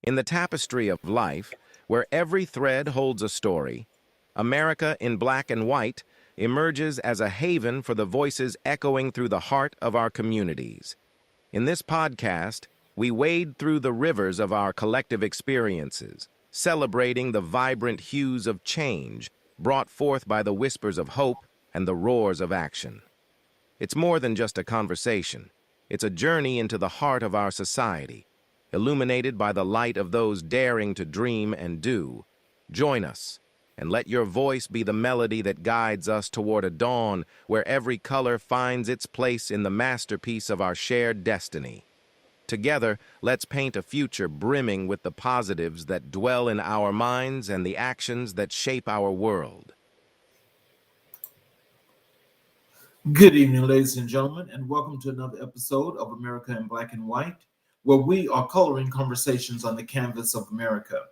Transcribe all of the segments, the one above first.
In the tapestry of life, where every thread holds a story, America in black and white emerges as a haven for the voices echoing through the heart of our communities. In this podcast, we wade through the rivers of our collective experiences, celebrating the vibrant hues of change brought forth by the whispers of hope and the roars of action. It's more than just a conversation. It's a journey into the heart of our society, illuminated by the light of those daring to dream and do. Join us, and let your voice be the melody that guides us toward a dawn where every color finds its place in the masterpiece of our shared destiny. Together, let's paint a future brimming with the positives that dwell in our minds and the actions that shape our world. Good evening, ladies and gentlemen, and welcome to another episode of America in Black and White, where we are coloring conversations on the canvas of America.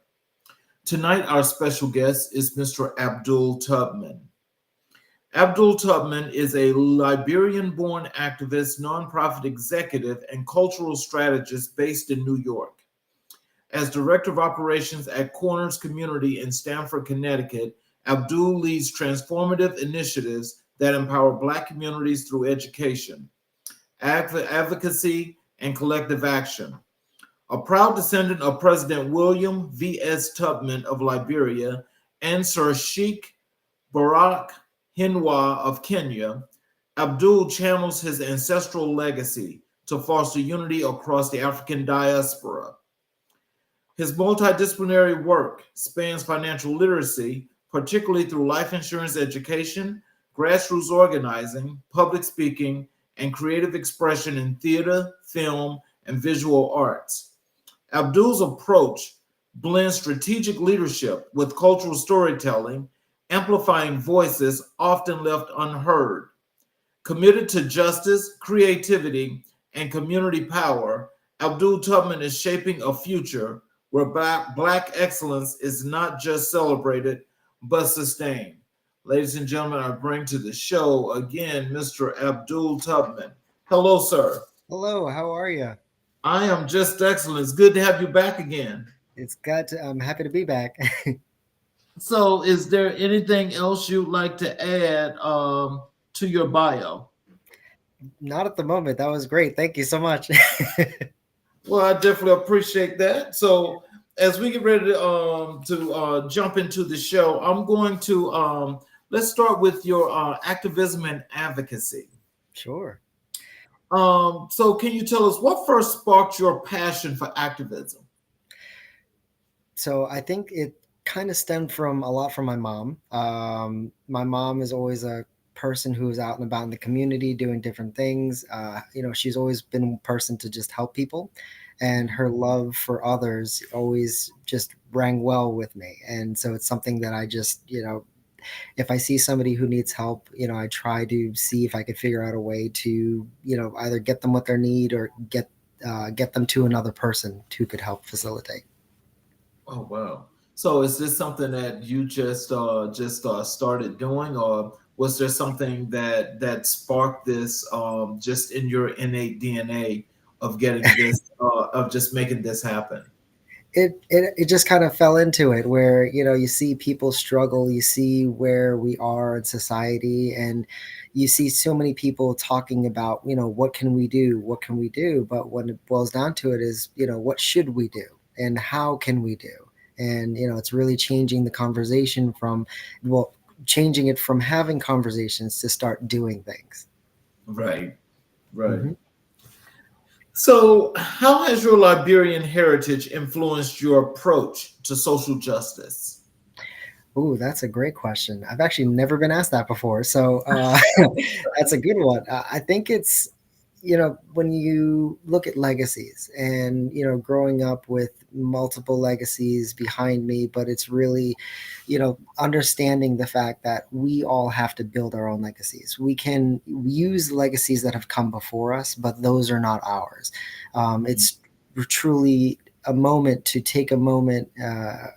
Tonight, our special guest is Mr. Abdul Tubman. Abdul Tubman is a Liberian-born activist, nonprofit executive, and cultural strategist based in New York. As Director of Operations at Corners Community in Stamford, Connecticut, Abdul leads transformative initiatives that empower Black communities through education, advocacy, and collective action. A proud descendant of President William V.S. Tubman of Liberia and Sir Sheikh Barak Hinwa of Kenya, Abdul channels his ancestral legacy to foster unity across the African diaspora. His multidisciplinary work spans financial literacy, particularly through life insurance education, grassroots organizing, public speaking, and creative expression in theater, film, and visual arts. Abdul's approach blends strategic leadership with cultural storytelling, amplifying voices often left unheard. Committed to justice, creativity, and community power, Abdul Tubman is shaping a future where Black excellence is not just celebrated, but sustained. Ladies and gentlemen, I bring to the show again Mr. Abdul Tubman. Hello, sir. Hello, how are you? I am just excellent. It's good to have you back again. I'm happy to be back. So, is there anything else you'd like to add to your bio? Not at the moment. That was great. Thank you so much. Well, I definitely appreciate that. So, as we get ready to jump into the show, I'm going to let's start with your activism and advocacy. Sure. So, can you tell us what first sparked your passion for activism? So I think it kind of stemmed from a lot from my mom. My mom is always a person who's out and about in the community doing different things. She's always been a person to just help people, and her love for others always just rang well with me. And so it's something that I just, if I see somebody who needs help, I try to see if I could figure out a way to, either get them what they need or get them to another person who could help facilitate. Oh wow! So is this something that you just started doing, or was there something that sparked this just in your innate DNA of getting this of just making this happen? It just kind of fell into it, where you see people struggle, you see where we are in society, and you see so many people talking about what can we do, but when it boils down to it is what should we do and how can we do. And it's really changing the conversation changing it from having conversations to start doing things. Right. Mm-hmm. Mm-hmm. So, how has your Liberian heritage influenced your approach to social justice? Oh, that's a great question. I've actually never been asked that before. So that's a good one. I think it's, when you look at legacies and, growing up with multiple legacies behind me, but it's really, understanding the fact that we all have to build our own legacies. We can use legacies that have come before us, but those are not ours. It's truly a moment to take a moment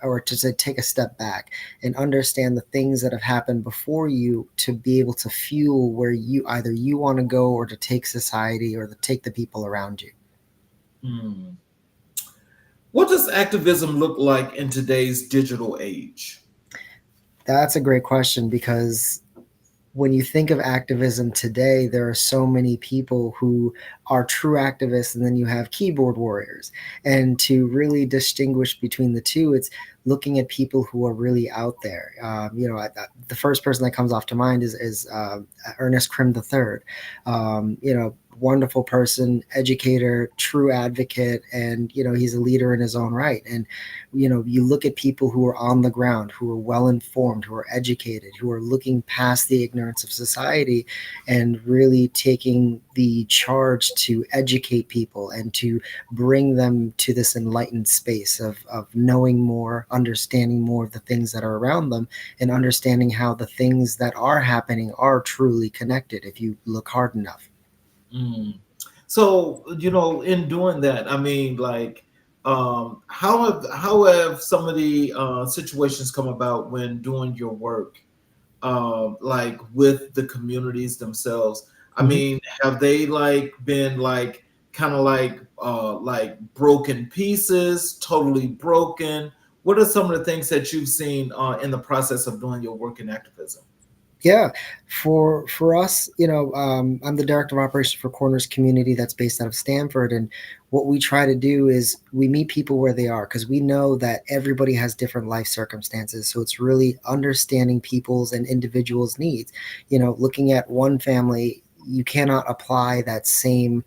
or to take a step back and understand the things that have happened before you to be able to fuel where you want to go, or to take society or to take the people around you. What does activism look like in today's digital age? That's a great question because when you think of activism today, there are so many people who are true activists, and then you have keyboard warriors. And to really distinguish between the two, it's looking at people who are really out there. The first person that comes off to mind is Ernest Krim III. Wonderful person, educator, true advocate, and he's a leader in his own right. And you look at people who are on the ground, who are well informed, who are educated, who are looking past the ignorance of society and really taking the charge to educate people and to bring them to this enlightened space of knowing more, understanding more of the things that are around them, and understanding how the things that are happening are truly connected if you look hard enough. Mm. So, in doing that, I mean, like, how have some of the situations come about when doing your work, like with the communities themselves? I Mhm. mean, have they like been like kind of like broken pieces, totally broken? What are some of the things that you've seen in the process of doing your work in activism? Yeah, for us, I'm the director of operations for Corners Community that's based out of Stanford, and what we try to do is we meet people where they are because we know that everybody has different life circumstances. So it's really understanding people's and individuals' needs. Looking at one family, you cannot apply that same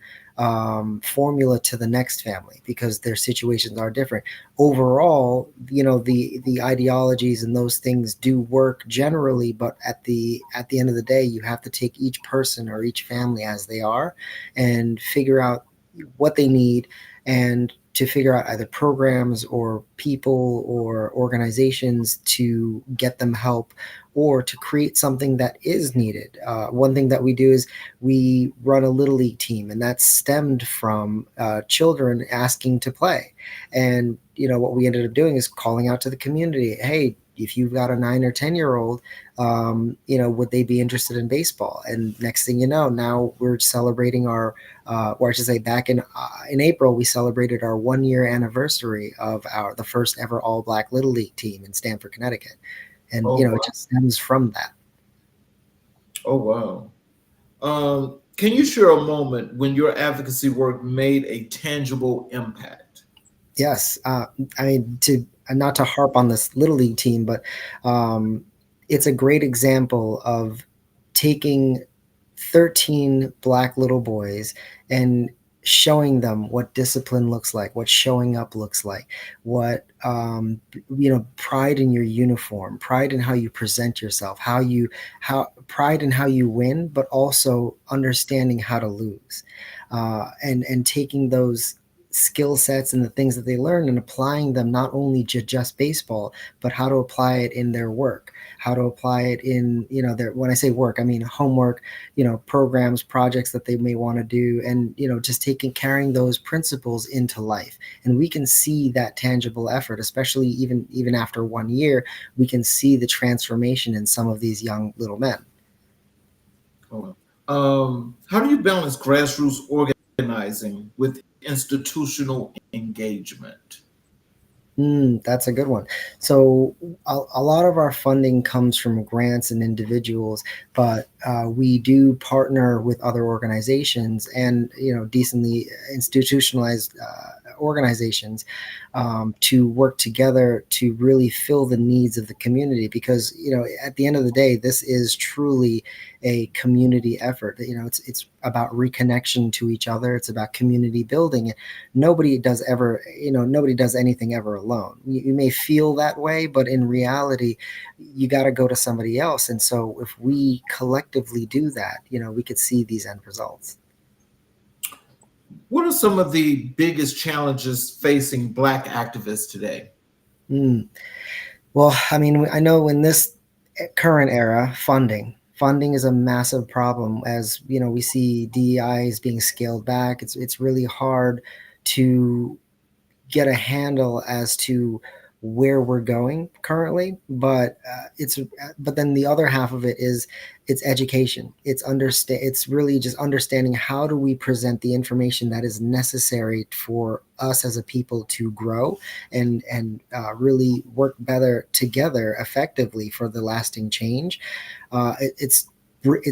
formula to the next family because their situations are different. Overall, the ideologies and those things do work generally, but at the end of the day, you have to take each person or each family as they are and figure out what they need, and to figure out either programs or people or organizations to get them help or to create something that is needed. One thing that we do is we run a little league team, and that's stemmed from children asking to play. And what we ended up doing is calling out to the community, hey, if you've got a 9 or 10 year old, would they be interested in baseball? And next thing you know, now we're celebrating our or I should say, back in April, we celebrated our 1 year anniversary of the first ever All Black Little League team in Stamford, Connecticut, and Oh it wow! just stems from that. Oh wow! Can you share a moment when your advocacy work made a tangible impact? Yes, I mean, to not to harp on this little league team, but um, it's a great example of taking 13 black little boys and showing them what discipline looks like, what showing up looks like, what pride in your uniform, pride in how you present yourself, how pride in how you win, but also understanding how to lose, and taking those skill sets and the things that they learn and applying them not only to just baseball, but how to apply it in their work, how to apply it in their, when I say work, I mean homework, programs, projects that they may want to do, and just carrying those principles into life. And we can see that tangible effort, especially even after 1 year, we can see the transformation in some of these young little men. Oh, how do you balance grassroots organizing with institutional engagement? That's a good one. So a lot of our funding comes from grants and individuals, but we do partner with other organizations and decently institutionalized organizations to work together to really fill the needs of the community. Because at the end of the day, this is truly a community effort. It's about reconnection to each other. It's about community building. Nobody does anything ever alone. You may feel that way, but in reality, you got to go to somebody else. And so if we collectively do that, we could see these end results. What are some of the biggest challenges facing Black activists today? Mm. Well, I mean, I know in this current era, funding is a massive problem. As we see DEI is being scaled back. It's really hard to get a handle as to where we're going currently, but but then the other half of it is it's education. It's really just understanding how do we present the information that is necessary for us as a people to grow and really work better together effectively for the lasting change. It's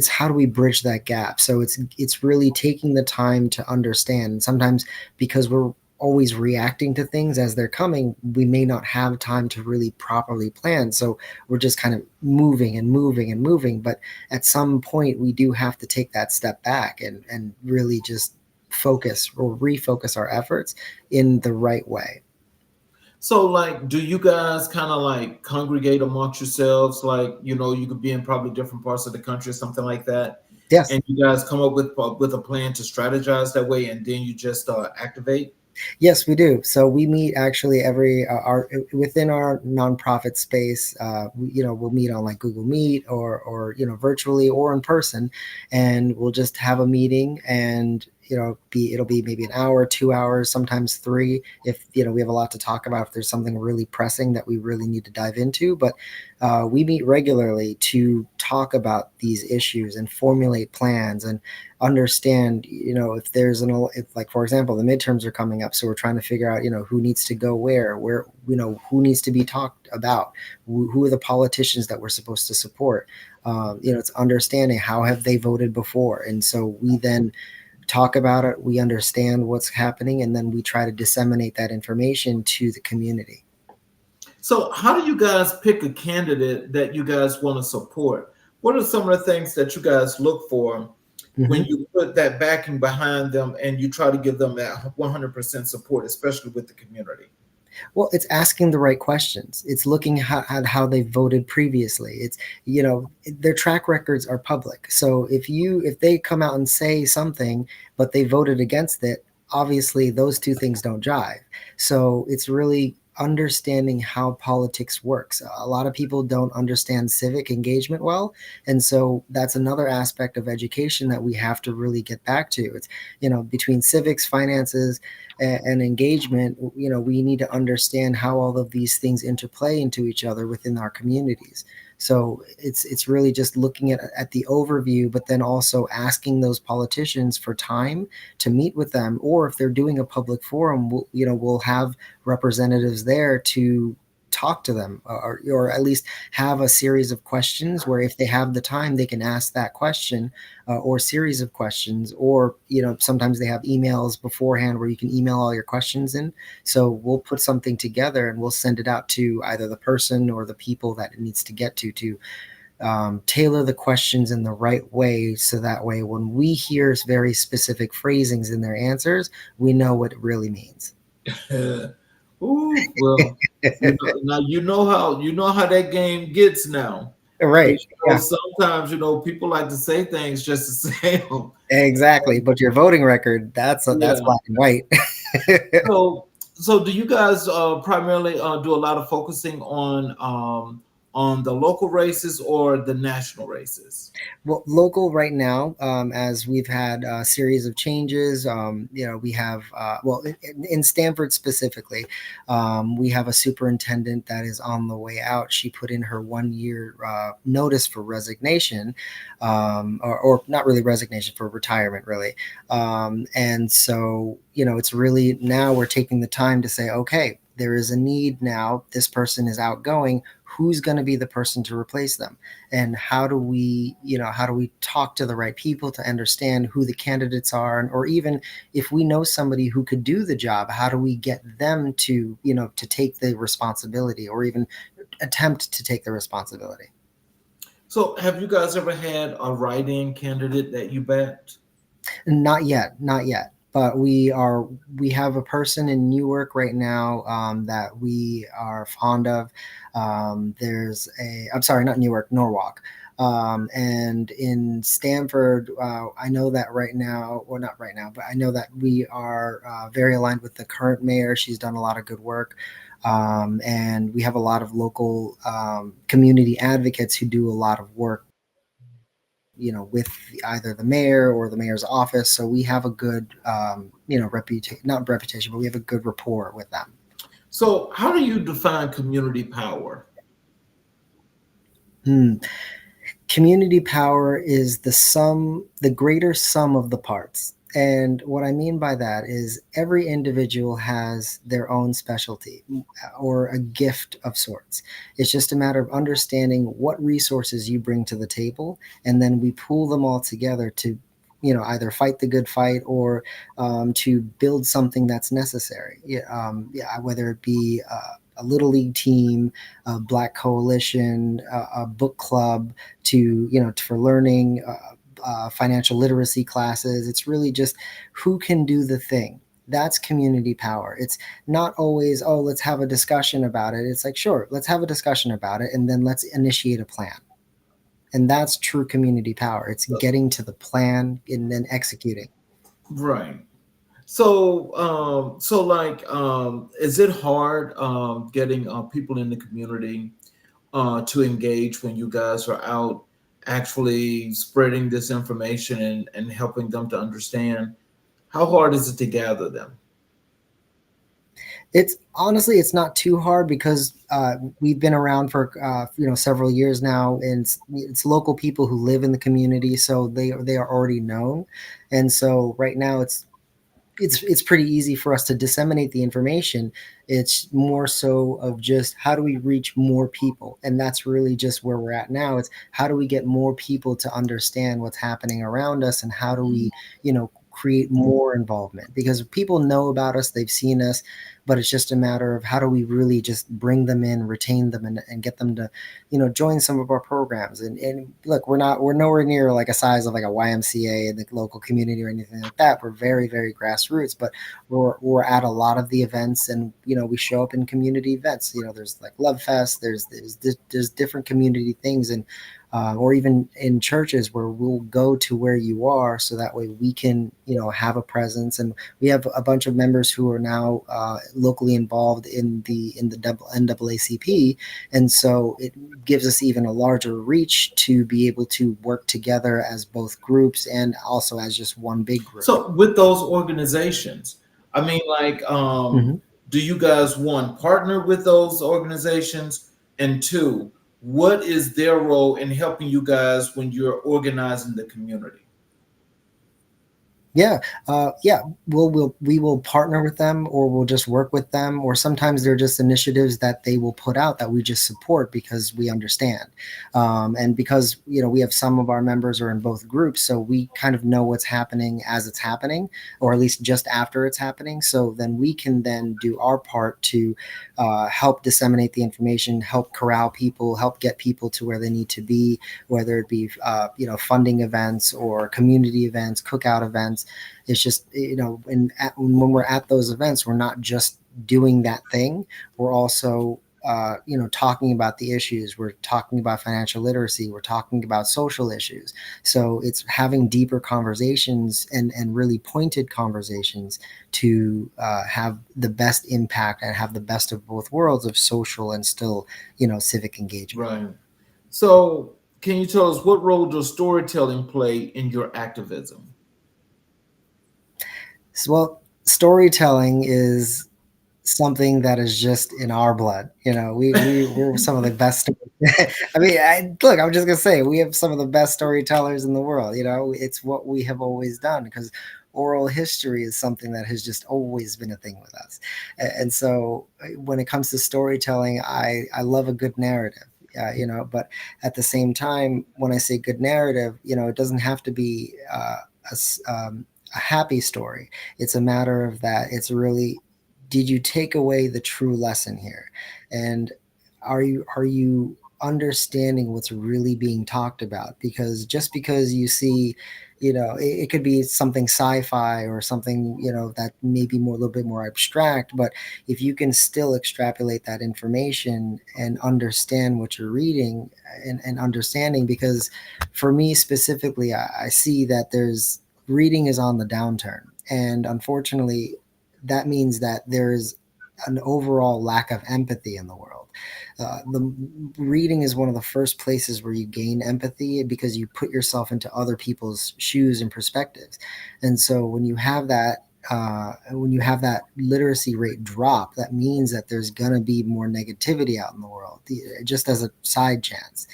how do we bridge that gap? So it's really taking the time to understand. And sometimes because we're always reacting to things as they're coming, we may not have time to really properly plan. So we're just kind of moving and moving and moving. But at some point, we do have to take that step back and really just focus or refocus our efforts in the right way. So, like, do you guys kind of like congregate amongst yourselves? Like, you could be in probably different parts of the country or something like that, Yes. and you guys come up with a plan to strategize that way, and then you just activate. Yes, we do. So we meet actually every our within our nonprofit space. We'll meet on like Google Meet or virtually or in person, and we'll just have a meeting and it'll be maybe an hour, 2 hours, sometimes three, if we have a lot to talk about, if there's something really pressing that we really need to dive into. But we meet regularly to talk about these issues and formulate plans and understand, if there's if, like, for example, the midterms are coming up, so we're trying to figure out who needs to go where who needs to be talked about, who are the politicians that we're supposed to support. It's understanding how have they voted before, and so we then talk about it, we understand what's happening, and then we try to disseminate that information to the community. So, how do you guys pick a candidate that you guys want to support? What are some of the things that you guys look for when Mm-hmm. you put that backing behind them and you try to give them that 100% support, especially with the community? Well, it's asking the right questions. It's looking at how they voted previously. It's their track records are public. So if they come out and say something, but they voted against it, obviously those two things don't jive. So it's really understanding how politics works. A lot of people don't understand civic engagement well, and so that's another aspect of education that we have to really get back to. It's between civics, finances, and engagement, we need to understand how all of these things interplay into each other within our communities. So it's really just looking at the overview, but then also asking those politicians for time to meet with them, or if they're doing a public forum, we'll have representatives there to talk to them, or at least have a series of questions where if they have the time they can ask that question, or series of questions, or sometimes they have emails beforehand where you can email all your questions in. So we'll put something together and we'll send it out to either the person or the people that it needs to get to tailor the questions in the right way, so that way when we hear very specific phrasings in their answers, we know what it really means. Ooh, well, now you know how that game gets now. Right. Because Yeah, sometimes people like to say things just to say them. exactly. But your voting record, that's Yeah. black and white. So do you guys primarily do a lot of focusing on the local races or the national races? Well, local right now, as we've had a series of changes, we have, in Stanford specifically, we have a superintendent that is on the way out. She put in her 1 year notice for resignation, or not really resignation, for retirement, really. And so, it's really now we're taking the time to say, okay, there is a need now. This person is outgoing. Who's going to be the person to replace them? And how do we talk to the right people to understand who the candidates are, or even if we know somebody who could do the job, how do we get them to to take the responsibility, or even attempt to take the responsibility? So have you guys ever had a write-in candidate that you backed? Not yet, not yet. But we have a person in Newark right now, that we are fond of. I'm sorry, not Newark, Norwalk. And in Stanford, I know that right now, well, not right now, but I know that we are very aligned with the current mayor. She's done a lot of good work. And we have a lot of local community advocates who do a lot of work with either the mayor or the mayor's office. So we have a good, not reputation, but we have a good rapport with them. So, how do you define community power? Hmm. Community power is the greater sum of the parts. And what I mean by that is every individual has their own specialty or a gift of sorts. It's just a matter of understanding what resources you bring to the table, and then we pool them all together to, either fight the good fight or to build something that's necessary. Yeah, whether it be a little league team, a black coalition, a book club, to for learning financial literacy classes. It's really just who can do the thing. That's community power. It's not always, oh, let's have a discussion about it. It's like, sure, let's have a discussion about it, and then let's initiate a plan. And that's true community power. It's getting to the plan and then executing. Right. So, is it hard getting people in the community to engage when you guys are out actually spreading this information and helping them to understand? How hard is it to gather them? It's honestly, it's not too hard because we've been around for several years now, and it's local people who live in the community, so they are already known, and so right now it's pretty easy for us to disseminate the information. It's more so of just how do we reach more people, and that's really just where we're at now. It's how do we get more people to understand what's happening around us, and how do we create more involvement, because people know about us, they've seen us, but it's just a matter of how do we really just bring them in, retain them, and get them to join some of our programs. And look, we're nowhere near like a size of like a YMCA in the local community or anything like that. We're very, very grassroots, but we're at a lot of the events, and we show up in community events. There's like Love Fest, there's different community things, and or even in churches where we'll go to where you are, so that way we can have a presence. And we have a bunch of members who are now locally involved in the NAACP, and so it gives us even a larger reach to be able to work together as both groups and also as just one big group. So, with those organizations, I mean, Mm-hmm. do you guys one partner with those organizations, and two, what is their role in helping you guys when you're organizing the community? Yeah, we will partner with them, or we'll just work with them, or sometimes they're just initiatives that they will put out that we just support because we understand, and because we have some of our members are in both groups, so we kind of know what's happening as it's happening, or at least just after it's happening. So then we can then do our part to help disseminate the information, help corral people, help get people to where they need to be, whether it be funding events or community events, cookout events. It's just when we're at those events, we're not just doing that thing. We're also talking about the issues. We're talking about financial literacy. We're talking about social issues. So it's having deeper conversations and really pointed conversations to have the best impact and have the best of both worlds of social and still civic engagement. Right. So, can you tell us what role does storytelling play in your activism? Well, storytelling is something that is just in our blood. We're some of the best. I mean, look, I'm just gonna say we have some of the best storytellers in the world. It's what we have always done, because oral history is something that has just always been a thing with us. And so when it comes to storytelling, I love a good narrative. But at the same time, when I say good narrative, it doesn't have to be a happy story. It's a matter of that. It's really, did you take away the true lesson here? And are you understanding what's really being talked about? Because just because you see, it could be something sci-fi or something, that may be more a little bit more abstract, but if you can still extrapolate that information and understand what you're reading and understanding, because for me specifically, I see that there's reading is on the downturn, and unfortunately that means that there is an overall lack of empathy in the world. The reading is one of the first places where you gain empathy, because you put yourself into other people's shoes and perspectives. And so when you have that, when you have that literacy rate drop, that means that there's going to be more negativity out in the world, just as a side chance.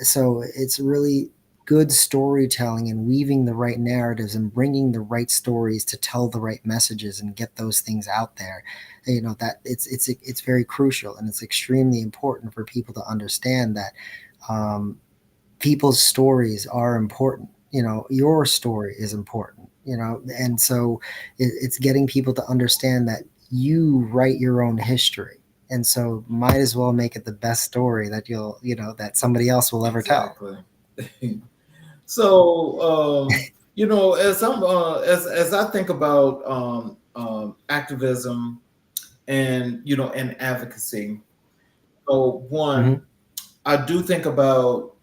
So it's really good storytelling and weaving the right narratives and bringing the right stories to tell the right messages and get those things out there. That it's very crucial, and it's extremely important for people to understand that people's stories are important. Your story is important. And so it's getting people to understand that you write your own history, and so might as well make it the best story that that somebody else will ever tell. Exactly. So, as I think about activism and advocacy. So one, Hmm. I do think about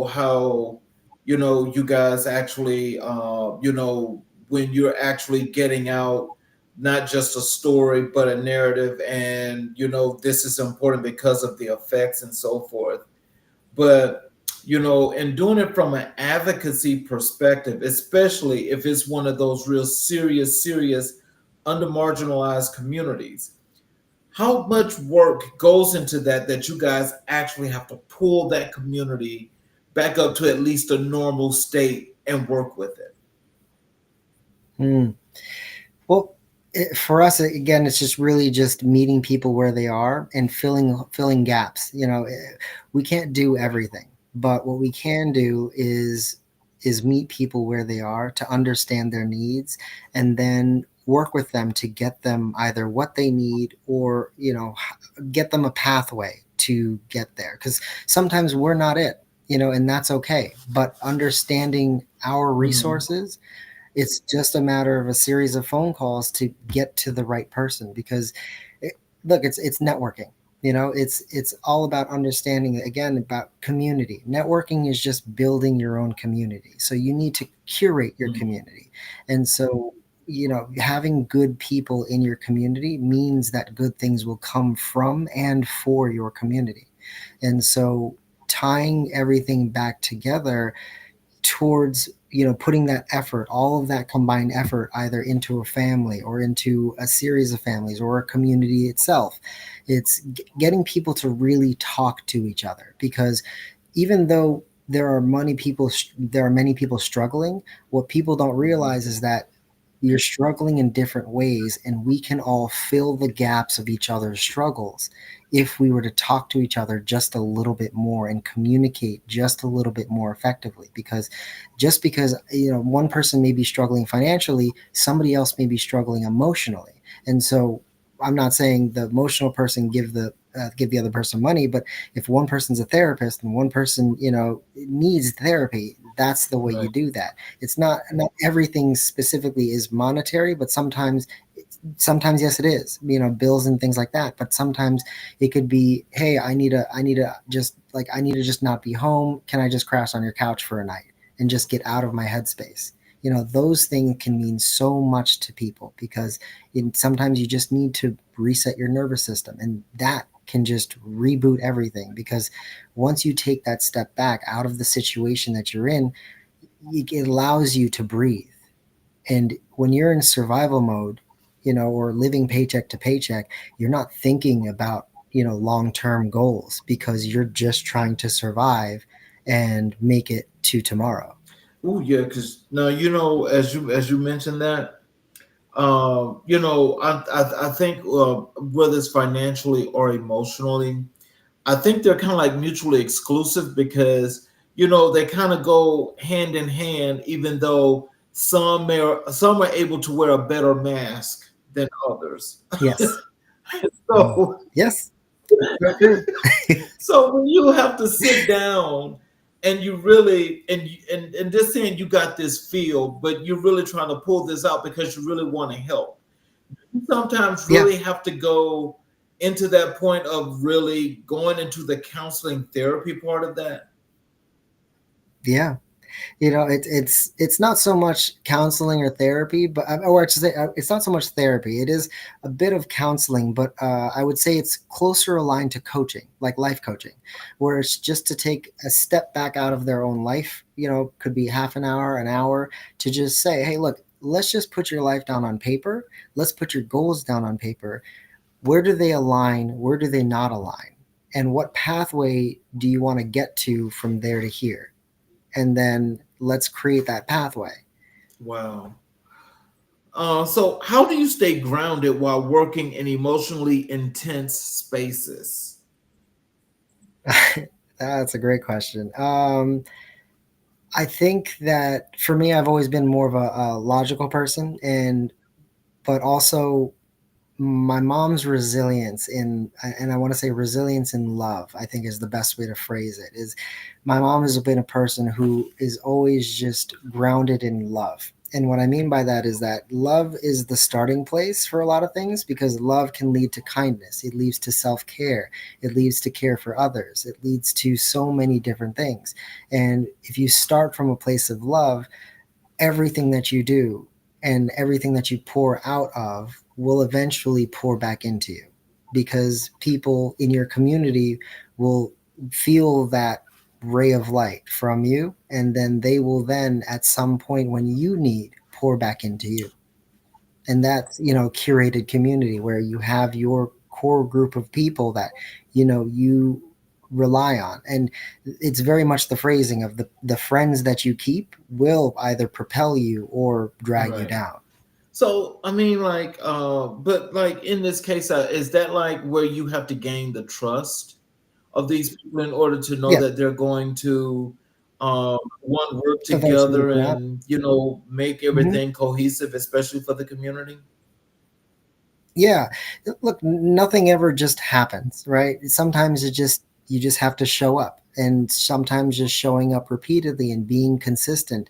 how you guys actually when you're actually getting out not just a story but a narrative, and this is important because of the effects and so forth. But in doing it from an advocacy perspective, especially if it's one of those real serious under marginalized communities, how much work goes into that you guys actually have to pull that community back up to at least a normal state and work with it? Mm. Well, for us, again, it's just really just meeting people where they are and filling gaps. We can't do everything, but what we can do is meet people where they are to understand their needs, and then work with them to get them either what they need, or get them a pathway to get there, because sometimes we're not it, and that's okay. But understanding our Mhm. resources, it's just a matter of a series of phone calls to get to the right person, because look, it's networking. It's all about understanding, again, about community. Networking is just building your own community, so you need to curate your Mhm. community. And so having good people in your community means that good things will come from and for your community. And so tying everything back together towards putting that effort, all of that combined effort, either into a family or into a series of families or a community itself. It's getting people to really talk to each other, because even though there are many people struggling, what people don't realize is that you're struggling in different ways, and we can all fill the gaps of each other's struggles if we were to talk to each other just a little bit more and communicate just a little bit more effectively. Because just because one person may be struggling financially, somebody else may be struggling emotionally. And so I'm not saying the emotional person give the other person money, but if one person's a therapist and one person needs therapy, that's the way you Right. do that. It's not everything specifically is monetary, but sometimes yes, it is, bills and things like that. But sometimes it could be, hey, I need to just not be home. Can I just crash on your couch for a night and just get out of my headspace? Those things can mean so much to people, because sometimes you just need to reset your nervous system, and that can just reboot everything. Because once you take that step back out of the situation that you're in, it allows you to breathe. And when you're in survival mode, or living paycheck to paycheck, you're not thinking about, long-term goals, because you're just trying to survive and make it to tomorrow. Oh yeah, because now as you mentioned that, I think whether it's financially or emotionally, I think they're kind of like mutually exclusive, because they kind of go hand in hand, even though some are able to wear a better mask than others. Yes. Mm. So Yes. So true. so when you have to sit down and you really and just saying you got this feel, but you're really trying to pull this out because you really want to help. You sometimes Yeah. really have to go into that point of really going into the counseling therapy part of that. Yeah. It's not so much counseling or therapy, but or I should say, it's not so much therapy. It is a bit of counseling, but I would say it's closer aligned to coaching, like life coaching, where it's just to take a step back out of their own life. Could be half an hour, to just say, hey, look, let's just put your life down on paper. Let's put your goals down on paper. Where do they align? Where do they not align? And what pathway do you want to get to from there to here? And then let's create that pathway. Wow. So, how do you stay grounded while working in emotionally intense spaces? That's a great question. I think that for me, I've always been more of a logical person, and but also my mom's resilience in, and I want to say resilience in love, I think is the best way to phrase it. Is my mom has been a person who is always just grounded in love. And what I mean by that is that love is the starting place for a lot of things, because love can lead to kindness. It leads to self care. It leads to care for others. It leads to so many different things. And if you start from a place of love, everything that you do and everything that you pour out of will eventually pour back into you, because people in your community will feel that ray of light from you, and then they will then at some point when you need pour back into you. And that's, curated community where you have your core group of people that you rely on. And it's very much the phrasing of the friends that you keep will either propel you or drag you Right. down. So, I mean, like, but like in this case, is that like where you have to gain the trust of these people in order to know Yeah, that they're going to, one, work eventually together come out. and, make Mhm. everything cohesive, especially for the community? Yeah. Look, nothing ever just happens, right? Sometimes you just have to show up, and sometimes just showing up repeatedly and being consistent.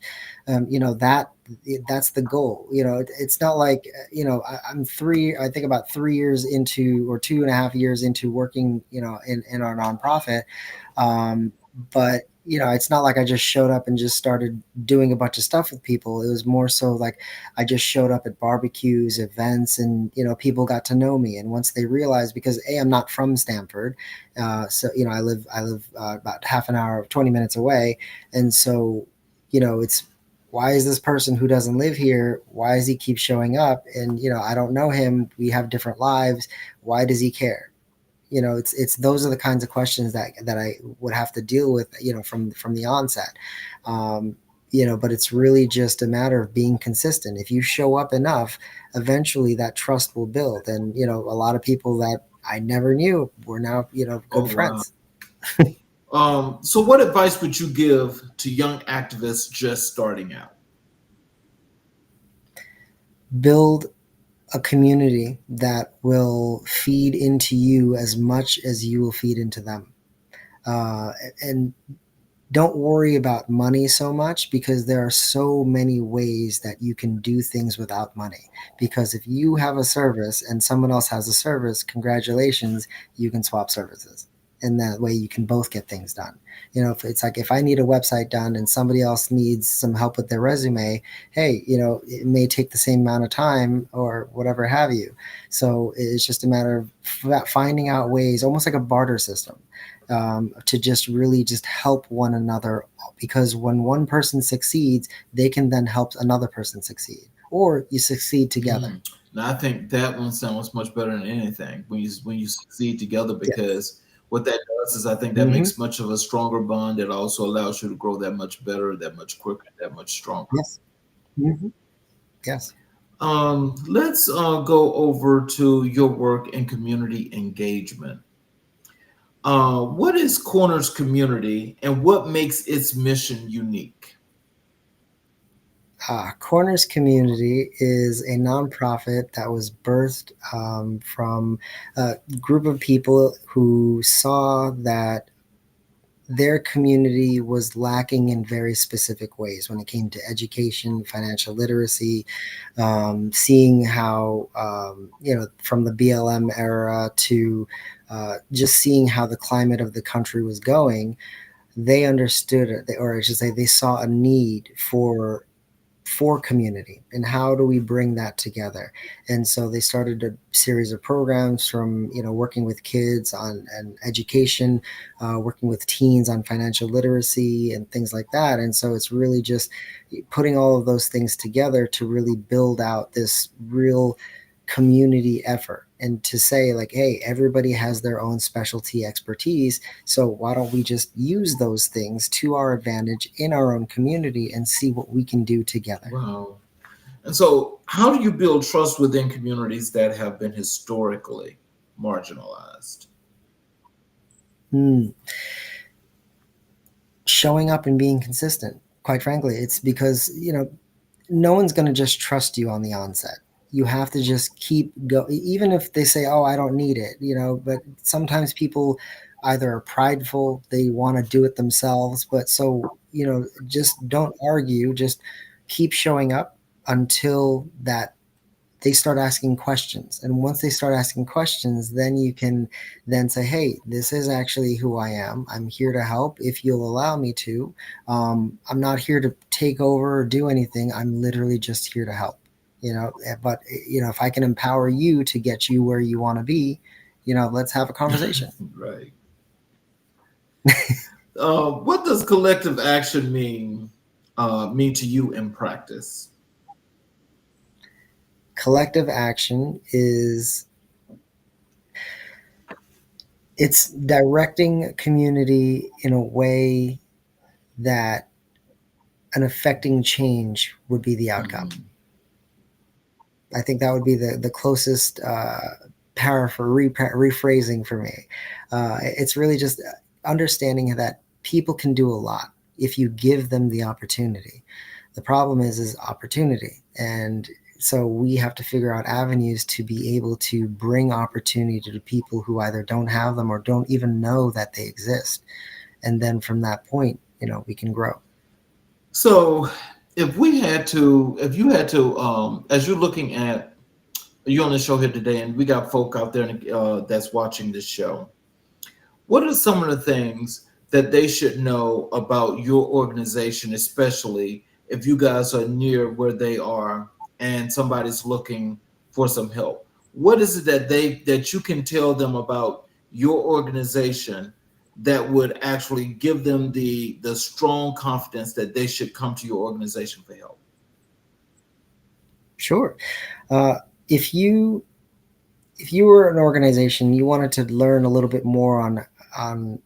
That's the goal. It's not like, I think about 3 years into, or 2.5 years into working, in our nonprofit. But it's not like I just showed up and just started doing a bunch of stuff with people. It was more so like I just showed up at barbecues, events, and people got to know me. And once they realized, because I'm not from Stamford, so I live about half an hour, 20 minutes away, and so it's, why is this person who doesn't live here? Why does he keep showing up? And I don't know him. We have different lives. Why does he care? It's those are the kinds of questions that I would have to deal with, from the onset. But it's really just a matter of being consistent. If you show up enough, eventually that trust will build. And a lot of people that I never knew were now Oh, good wow. friends. So what advice would you give to young activists just starting out? Build a community that will feed into you as much as you will feed into them. And don't worry about money so much, because there are so many ways that you can do things without money. Because if you have a service and someone else has a service, congratulations, you can swap services. And that way you can both get things done. If it's like, if I need a website done and somebody else needs some help with their resume, hey, it may take the same amount of time or whatever have you. So it's just a matter of finding out ways, almost like a barter system, to just really just help one another, because when one person succeeds, they can then help another person succeed, or you succeed together. Now, I think that one sounds much better than anything when you succeed together, Yes. because what that does is I think that Hmm. makes much of a stronger bond. It also allows you to grow that much better, that much quicker, that much stronger. Yes. Hmm. Yes. Let's go over to your work in community engagement. What is Corners Community and what makes its mission unique? Corners Community is a nonprofit that was birthed, from a group of people who saw that their community was lacking in very specific ways when it came to education, financial literacy, seeing how, from the BLM era to just seeing how the climate of the country was going. They understood it, or I should say, they saw a need for community, and how do we bring that together? And so they started a series of programs from, working with kids on and education, working with teens on financial literacy and things like that. And so it's really just putting all of those things together to really build out this real community effort, and to say like, hey, everybody has their own specialty expertise, so why don't we just use those things to our advantage in our own community and see what we can do together. Wow. And so how do you build trust within communities that have been historically marginalized? Showing up and being consistent. Quite frankly, it's because no one's going to just trust you on the onset. You have to just keep going, even if they say, oh, I don't need it, but sometimes people either are prideful, they want to do it themselves. But so, just don't argue, just keep showing up until that they start asking questions. And once they start asking questions, then you can then say, hey, this is actually who I am. I'm here to help if you'll allow me to. I'm not here to take over or do anything. I'm literally just here to help. But if I can empower you to get you where you want to be, let's have a conversation. Right. What does collective action mean to you in practice? Collective action it's directing community in a way that an affecting change would be the outcome. I think that would be the closest rephrasing for me. It's really just understanding that people can do a lot if you give them the opportunity. The problem is opportunity. And so we have to figure out avenues to be able to bring opportunity to people who either don't have them or don't even know that they exist. And then from that point, we can grow. So if you had to, as you're looking at, you're on the show here today, and we got folk out there that's watching this show, what are some of the things that they should know about your organization, especially if you guys are near where they are and somebody's looking for some help? What is it that you can tell them about your organization that would actually give them the strong confidence that they should come to your organization for help? Sure. If you were an organization, you wanted to learn a little bit more on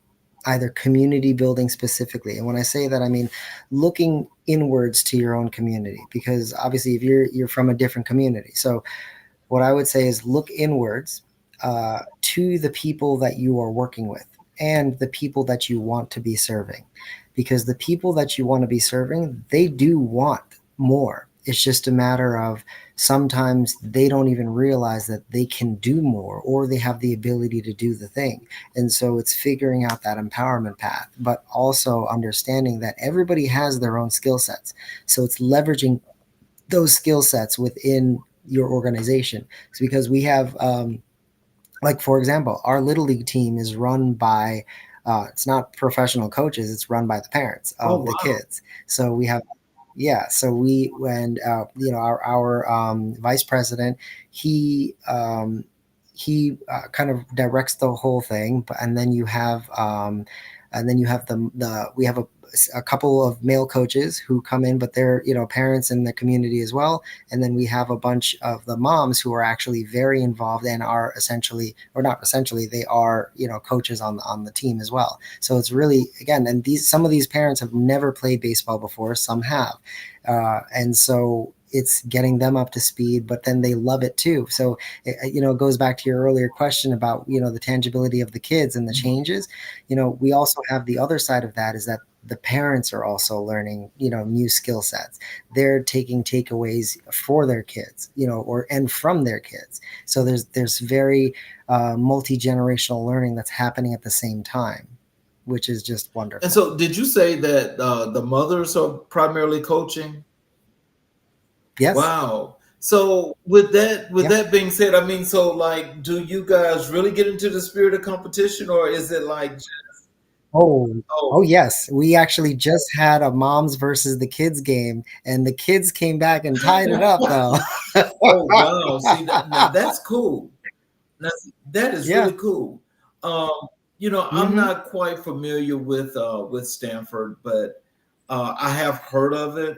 either community building specifically. And when I say that, I mean looking inwards to your own community, because obviously if you're from a different community. So what I would say is look inwards to the people that you are working with and the people that you want to be serving, because the people that you want to be serving, they do want more. It's just a matter of sometimes they don't even realize that they can do more, or they have the ability to do the thing. And so it's figuring out that empowerment path, but also understanding that everybody has their own skill sets. So it's leveraging those skill sets within your organization. It's because we have, like, for example, our Little League team is run by, it's not professional coaches, it's run by the parents of the kids. So we have, so we, when our vice president, he kind of directs the whole thing, and then you have we have a couple of male coaches who come in, but they're parents in the community as well, and then we have a bunch of the moms who are actually very involved and are they are coaches on the team as well. So it's really, again, and some of these parents have never played baseball before, some have, and so it's getting them up to speed, but then they love it too. So it goes back to your earlier question about the tangibility of the kids and the changes. We also have the other side of that, is that the parents are also learning new skill sets. They're taking takeaways for their kids, and from their kids. So there's very multi-generational learning that's happening at the same time, which is just wonderful. And so did you say that the mothers are primarily coaching? Yes. Wow. So with that being said, I mean, so like, do you guys really get into the spirit of competition, or is it like just Oh, Oh, oh yes. We actually just had a moms versus the kids game, and the kids came back and tied it up though. oh wow. See that now that's cool. That is Yeah. really cool. Um, I'm Hmm. not quite familiar with Stanford, but I have heard of it.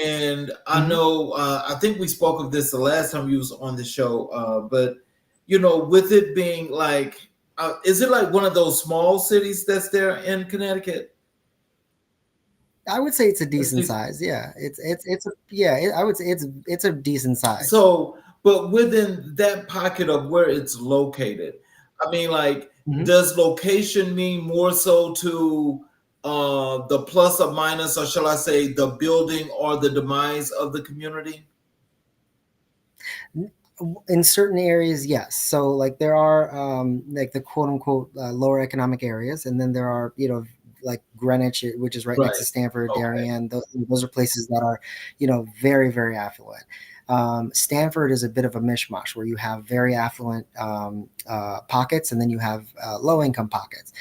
And I Hmm. know, I think we spoke of this the last time you was on the show, but with it being like, is it like one of those small cities that's there in Connecticut? I would say it's a It's decent decent. size. Yeah, it's a yeah. I would say it's a decent size. So, but within that pocket of where it's located, I mean, like, Mhm. does location mean more so to the plus or minus, or shall I say, the building or the demise of the community? In certain areas, yes. So like there are like the quote unquote lower economic areas, and then there are like Greenwich, which is right next Right. to Stanford, Okay. Darien. Those are places that are very very affluent. Stanford is a bit of a mishmash where you have very affluent pockets, and then you have low income pockets.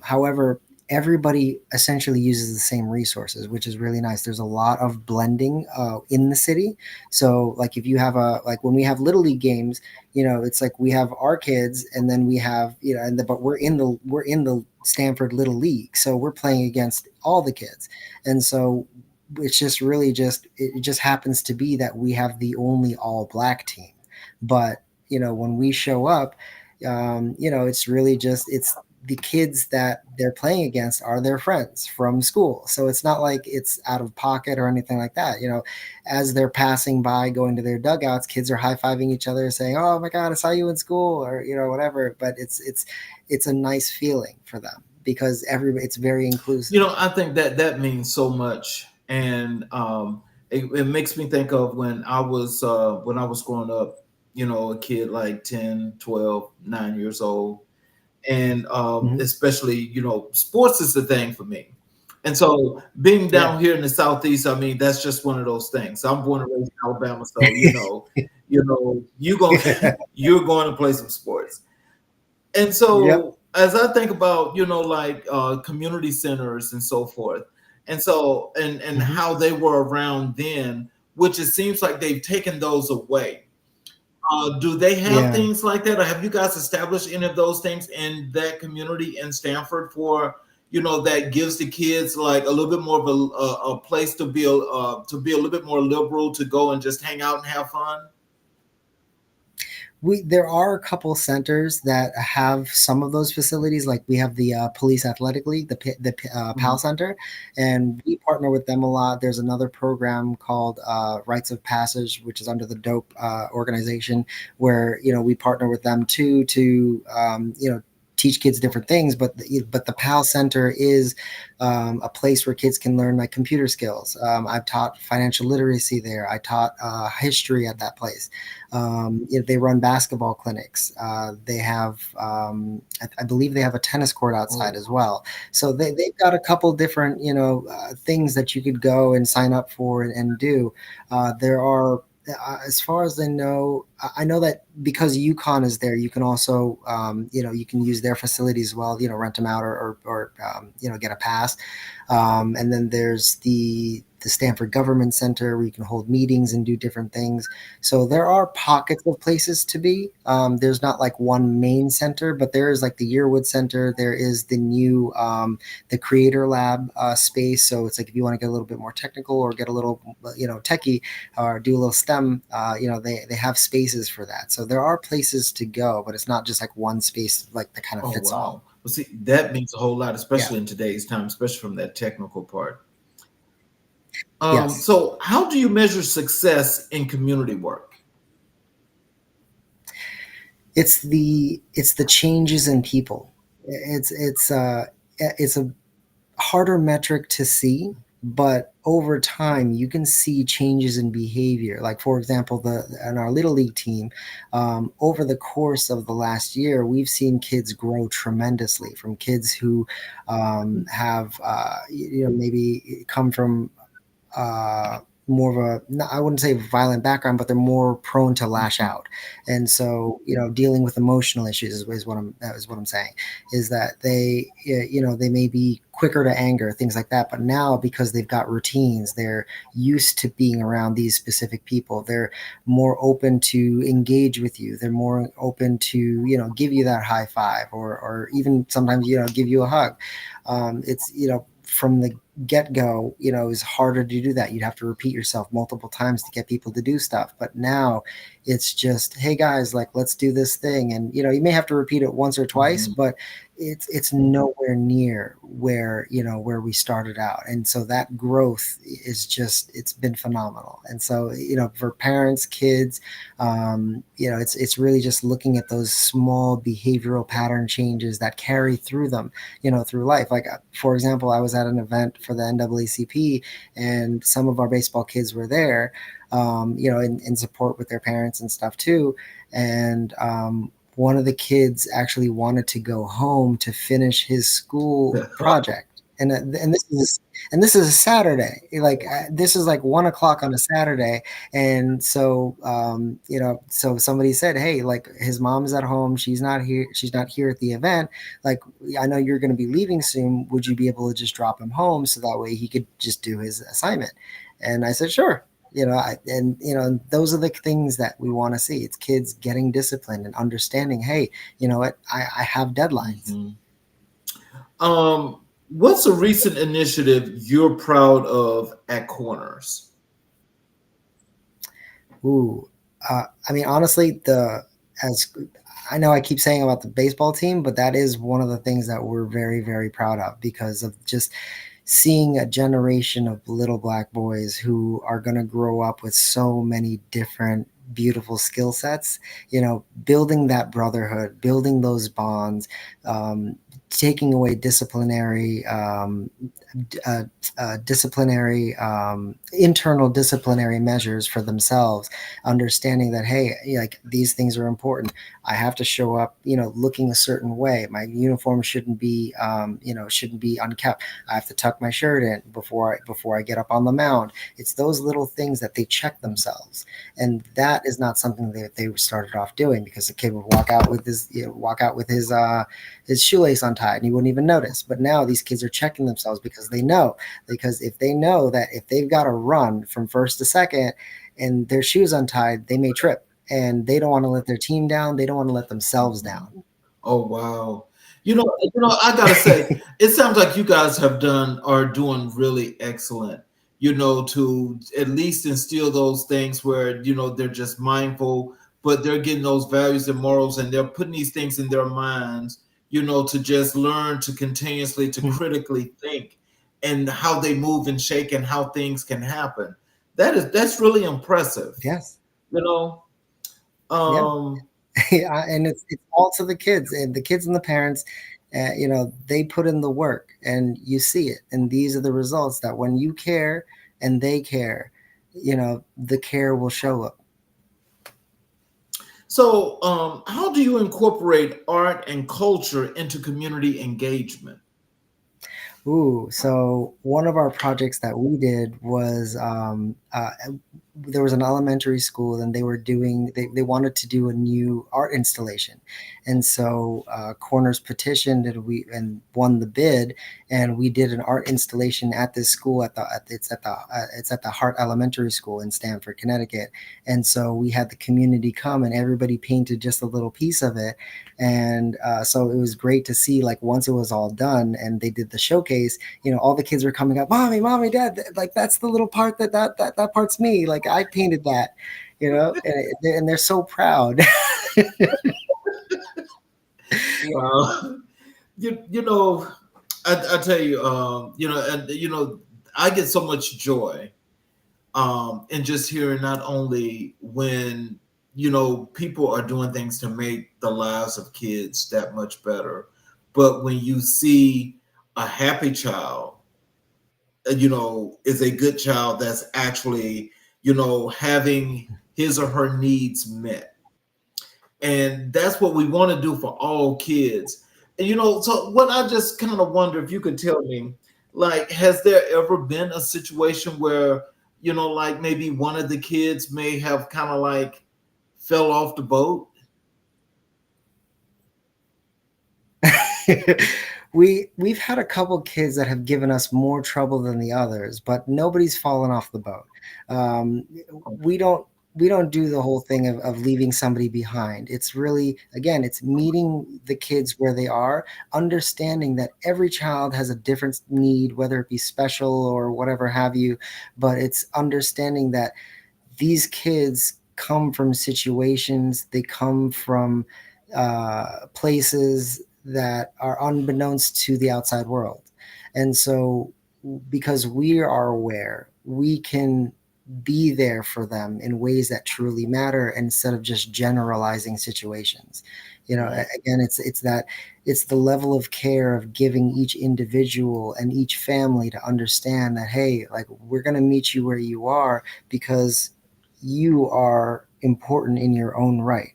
However, everybody essentially uses the same resources, which is really nice. There's a lot of blending in the city. So like if you have like when we have little league games, it's like we have our kids, and then we have but we're in the Stanford Little League, so we're playing against all the kids, and so it's just really just it just happens to be that we have the only all black team, but when we show up, it's really just it's the kids that they're playing against are their friends from school. So it's not like it's out of pocket or anything like that. As they're passing by, going to their dugouts, kids are high-fiving each other, saying, "Oh my God, I saw you in school," or whatever. But it's a nice feeling for them because it's very inclusive. I think that means so much, and it makes me think of when I was growing up, a kid like 10, 12, 9 years old, and Hmm. especially sports is the thing for me. And so being Yeah. down here in the southeast, I mean, that's just one of those things. I'm born and raised in Alabama, so you're going to play some sports. And Yep. so as I think about like community centers and so forth, and so and Hmm. how they were around then, which it seems like they've taken those away. Do they have Yeah. things like that, or have you guys established any of those things in that community in Stanford for that gives the kids like a little bit more of a place to be a little bit more liberal, to go and just hang out and have fun? There are a couple centers that have some of those facilities. Like we have the Police Athletic League, the PAL Mhm. Center, and we partner with them a lot. There's another program called Rites of Passage, which is under the DOPE organization, where we partner with them too to teach kids different things. But the PAL Center is a place where kids can learn like computer skills. I've taught financial literacy there. I taught history at that place. They run basketball clinics. They have, I believe, they have a tennis court outside Oh, as well. So they've got a couple different, things that you could go and sign up for and do. There are, as far as I know, I know that because UConn is there, you can also, you can use their facilities as well. Rent them out or get a pass. And then there's the Stanford Government Center where you can hold meetings and do different things. So there are pockets of places to be. There's not like one main center, but there is like the Yearwood Center. There is the new the Creator Lab space. So it's like if you want to get a little bit more technical or get a little techie or do a little STEM, they have spaces for that. So there are places to go, but it's not just like one space like that kind of oh fits all. wow. Well, see, that means a whole lot, Yeah. especially in today's time, especially from that technical part. Yes. So how do you measure success in community work? It's the changes in people. It's a harder metric to see, but over time you can see changes in behavior. Like for example, the in our little league team, over the course of the last year, we've seen kids grow tremendously from kids who have maybe come from uh, more of I wouldn't say violent background, but they're more prone to lash Mhm. out. And so, dealing with emotional issues is what I'm saying, is that they may be quicker to anger, things like that. But now, because they've got routines, they're used to being around these specific people. They're more open to engage with you. They're more open to, give you that high five, or even sometimes, give you a hug. It's, from the get go, it's harder to do that. You'd have to repeat yourself multiple times to get people to do stuff. But now it's just, hey guys, like, let's do this thing. And, you may have to repeat it once or twice, Mhm. but it's nowhere near where we started out. And so that growth is just, it's been phenomenal. And so, for parents, kids, it's really just looking at those small behavioral pattern changes that carry through them, through life. Like, for example, I was at an event for the NAACP, and some of our baseball kids were there, in support with their parents and stuff too. And one of the kids actually wanted to go home to finish his school project. And this is a Saturday. Like, this is like 1 o'clock on a Saturday. And so, so somebody said, hey, like, his mom's at home. She's not here. She's not here at the event. Like, I know you're going to be leaving soon. Would you be able to just drop him home so that way he could just do his assignment? And I said, sure. Those are the things that we want to see. It's kids getting disciplined and understanding, hey, you know what, I have deadlines. Mhm. What's a recent initiative you're proud of at Corners? Ooh, I mean, honestly, as I know I keep saying about the baseball team, but that is one of the things that we're very, very proud of, because of just seeing a generation of little black boys who are going to grow up with so many different beautiful skill sets, building that brotherhood, building those bonds, taking away disciplinary internal disciplinary measures for themselves, understanding that, hey, like, these things are important. I have to show up, looking a certain way. My uniform shouldn't be unkept. I have to tuck my shirt in before I get up on the mound. It's those little things that they check themselves, and that is not something that they started off doing, because the kid would walk out with his shoelace untied and he wouldn't even notice. But now these kids are checking themselves, because if they know that if they've got to run from first to second and their shoes untied, they may trip, and they don't want to let their team down. They don't want to let themselves down. Oh wow. I gotta say, it sounds like you guys are doing really excellent, to at least instill those things where, they're just mindful, but they're getting those values and morals, and they're putting these things in their minds, to just learn to continuously to critically think and how they move and shake and how things can happen. That's really impressive. Yes. You know. Yeah. Um Yeah, and it's all to the kids, and the kids and the parents. They put in the work, and you see it. And these are the results, that when you care and they care, the care will show up. So, how do you incorporate art and culture into community engagement? Ooh, so one of our projects that we did was, there was an elementary school, and they wanted to do a new art installation. And so, Corners petitioned, and won the bid, and we did an art installation at this school, it's at the Hart Elementary School in Stamford, Connecticut. And so we had the community come, and everybody painted just a little piece of it. And so it was great to see, like, once it was all done and they did the showcase, all the kids were coming up, mommy, dad, like, that's the little part that part's me, like, I painted that, and they're so proud. Wow. You know, I tell you, I get so much joy, in just hearing not only when people are doing things to make the lives of kids that much better, but when you see a happy child, is a good child that's actually, having his or her needs met. And that's what we want to do for all kids. And, so what I just kind of wonder if you could tell me, like, has there ever been a situation where like maybe one of the kids may have kind of like fell off the boat? We've had a couple kids that have given us more trouble than the others, but nobody's fallen off the boat. Um, we don't do the whole thing of leaving somebody behind. It's really, again, it's meeting the kids where they are, understanding that every child has a different need, whether it be special or whatever have you, but it's understanding that these kids come from situations, they come from places that are unbeknownst to the outside world. And so, because we are aware, we can be there for them in ways that truly matter instead of just generalizing situations. Right. Again, it's the level of care of giving each individual and each family to understand that, hey, like, we're going to meet you where you are because you are important in your own right,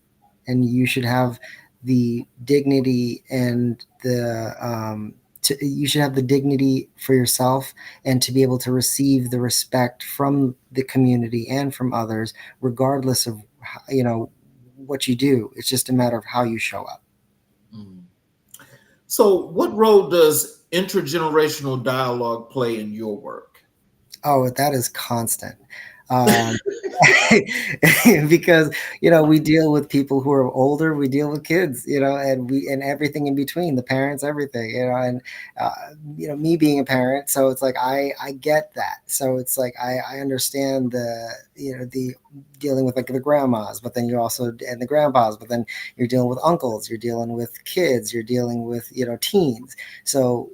and you should have the dignity and you should have the dignity for yourself, and to be able to receive the respect from the community and from others, regardless of what you do. It's just a matter of how you show up. Mm. So, what role does intergenerational dialogue play in your work? Oh, that is constant. Um, because we deal with people who are older, we deal with kids, and everything in between, the parents, everything, and me being a parent, so it's like I get that. So it's like I understand the dealing with like the grandmas, but then you also, and the grandpas, but then you're dealing with uncles, you're dealing with kids, you're dealing with teens. So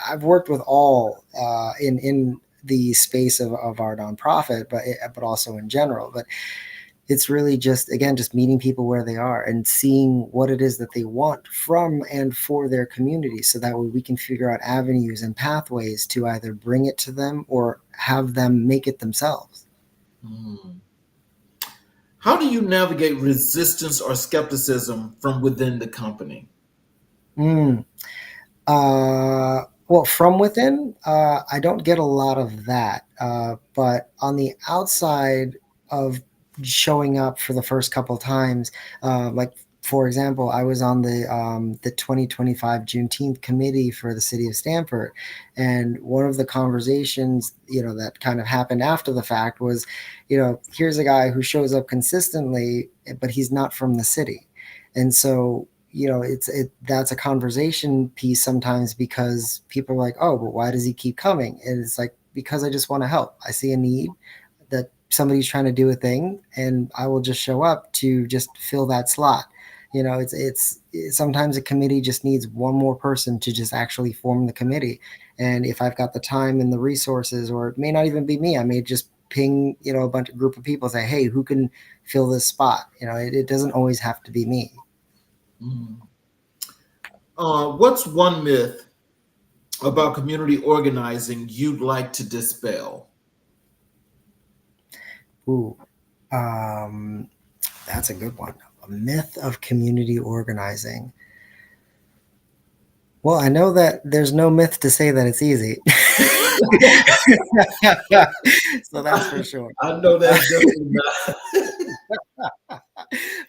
I've worked with all in the space of our nonprofit, but also in general. But it's really just, again, just meeting people where they are and seeing what it is that they want from and for their community, so that way we can figure out avenues and pathways to either bring it to them or have them make it themselves. Mm. How do you navigate resistance or skepticism from within the company? Mm. Well, from within, I don't get a lot of that. But on the outside of showing up for the first couple times, like for example, I was on the 2025 Juneteenth committee for the city of Stamford, and one of the conversations that kind of happened after the fact was, here's a guy who shows up consistently, but he's not from the city, and so that's a conversation piece sometimes, because people are like, oh, but why does he keep coming? And it's like, because I just want to help. I see a need that somebody's trying to do a thing, and I will just show up to just fill that slot. It's sometimes a committee just needs one more person to just actually form the committee. And if I've got the time and the resources, or it may not even be me, I may just ping a group of people, say, hey, who can fill this spot? It doesn't always have to be me. Mm. What's one myth about community organizing you'd like to dispel? Ooh, um, that's a good one. A myth of community organizing. Well, I know that there's no myth to say that it's easy. So that's for sure. I know that's definitely not.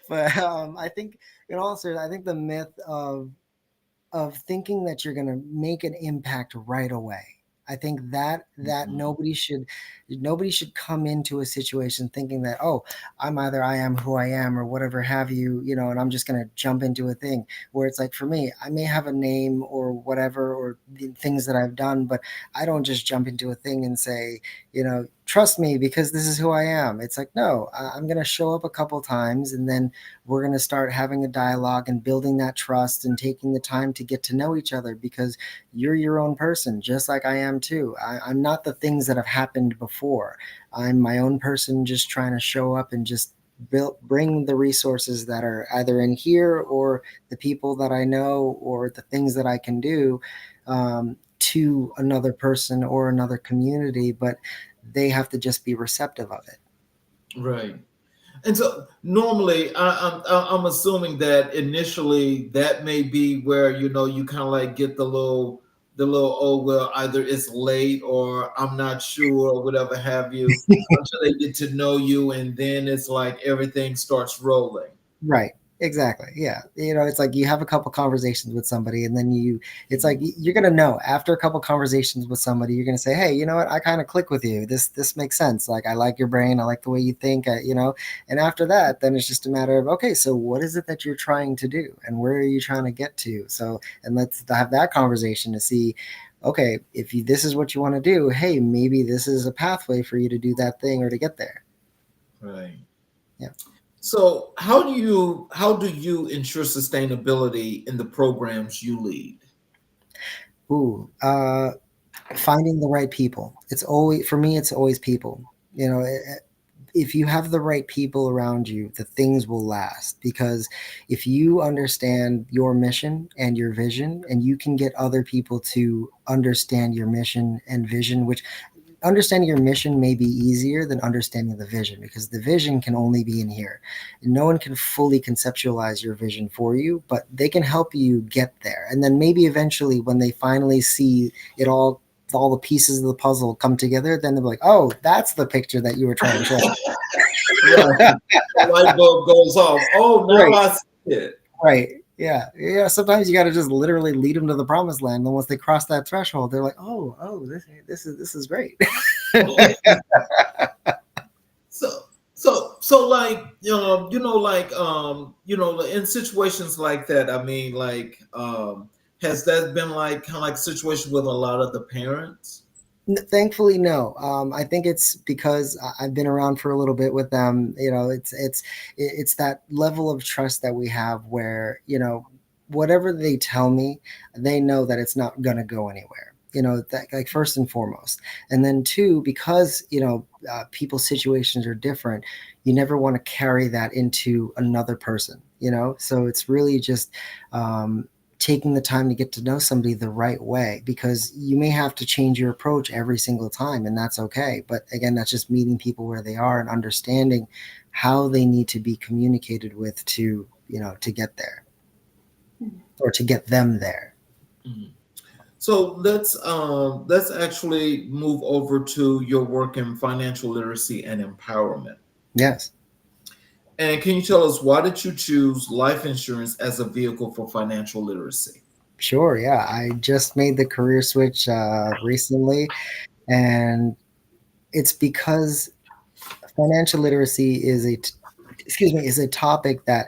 But I think, in all seriousness, I think the myth of thinking that you're going to make an impact right away. I think that Mhm. nobody should come into a situation thinking that, oh, I am who I am, or whatever have you, and I'm just going to jump into a thing. Where it's like, for me, I may have a name or whatever, or the things that I've done, but I don't just jump into a thing and say, trust me because this is who I am. It's like, no, I'm going to show up a couple times, and then we're going to start having a dialogue and building that trust and taking the time to get to know each other, because you're your own person, just like I am too. I'm not the things that have happened before. I'm my own person, just trying to show up and just bring the resources that are either in here, or the people that I know, or the things that I can do, to another person or another community. But they have to just be receptive of it. Right. And so normally, I'm assuming that initially that may be where you kind of like get the little the little, oh well, either it's late or I'm not sure or whatever have you, until they get to know you, and then it's like everything starts rolling. Right. Exactly. Yeah. It's like you have a couple conversations with somebody, and then it's like you're gonna know after a couple conversations with somebody, you're gonna say, "Hey, you know what? I kind of click with you. This makes sense. Like I like your brain. I like the way you think. And after that, then it's just a matter of, okay, so what is it that you're trying to do, and where are you trying to get to? So, and let's have that conversation to see, okay, if this is what you want to do, hey, maybe this is a pathway for you to do that thing or to get there. Right. Yeah. So how do you ensure sustainability in the programs you lead? Ooh, finding the right people. It's always, for me, it's always people. You know, if you have the right people around you, the things will last. Because if you understand your mission and your vision, and you can get other people to understand your mission and vision, which understanding your mission may be easier than understanding the vision, because the vision can only be in here. No one can fully conceptualize your vision for you, but they can help you get there. And then maybe eventually, when they finally see it all the pieces of the puzzle come together, then they're like, oh, that's the picture that you were trying to show. Right. The light bulb goes off. Oh, now Right. I see it. Right. Yeah. Yeah. Sometimes you got to just literally lead them to the promised land. And once they cross that threshold, they're like, oh, this is great. So so like in situations like that, I mean, like has that been like kind of like a situation with a lot of the parents? Thankfully, no. I think it's because I've been around for a little bit with them. It's that level of trust that we have, where whatever they tell me, they know that it's not gonna go anywhere. That, like, first and foremost, and then two, because people's situations are different. You never want to carry that into another person. So it's really just taking the time to get to know somebody the right way, because you may have to change your approach every single time, and that's okay. But again, that's just meeting people where they are and understanding how they need to be communicated with to get there, or to get them there. Mhm. So let's actually move over to your work in financial literacy and empowerment. Yes. And can you tell us, why did you choose life insurance as a vehicle for financial literacy? Sure. Yeah, I just made the career switch recently, and it's because financial literacy is a topic that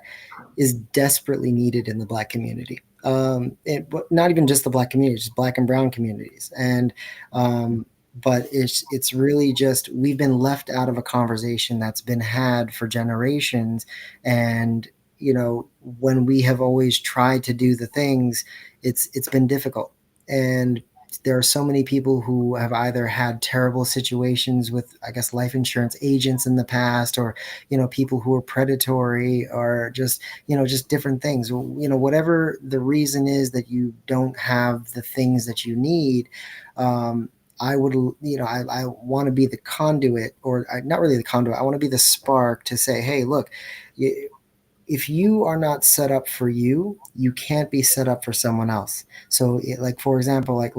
is desperately needed in the Black community. But not even just the Black community, just Black and Brown communities. And but it's really just, we've been left out of a conversation that's been had for generations. And when we have always tried to do the things, it's been difficult. And there are so many people who have either had terrible situations with, I guess, life insurance agents in the past, or people who are predatory, or just different things. Whatever the reason is that you don't have the things that you need. I would, I want to be the conduit, or not really the conduit. I want to be the spark to say, hey, look, if you are not set up for you, you can't be set up for someone else. So, like, for example, like,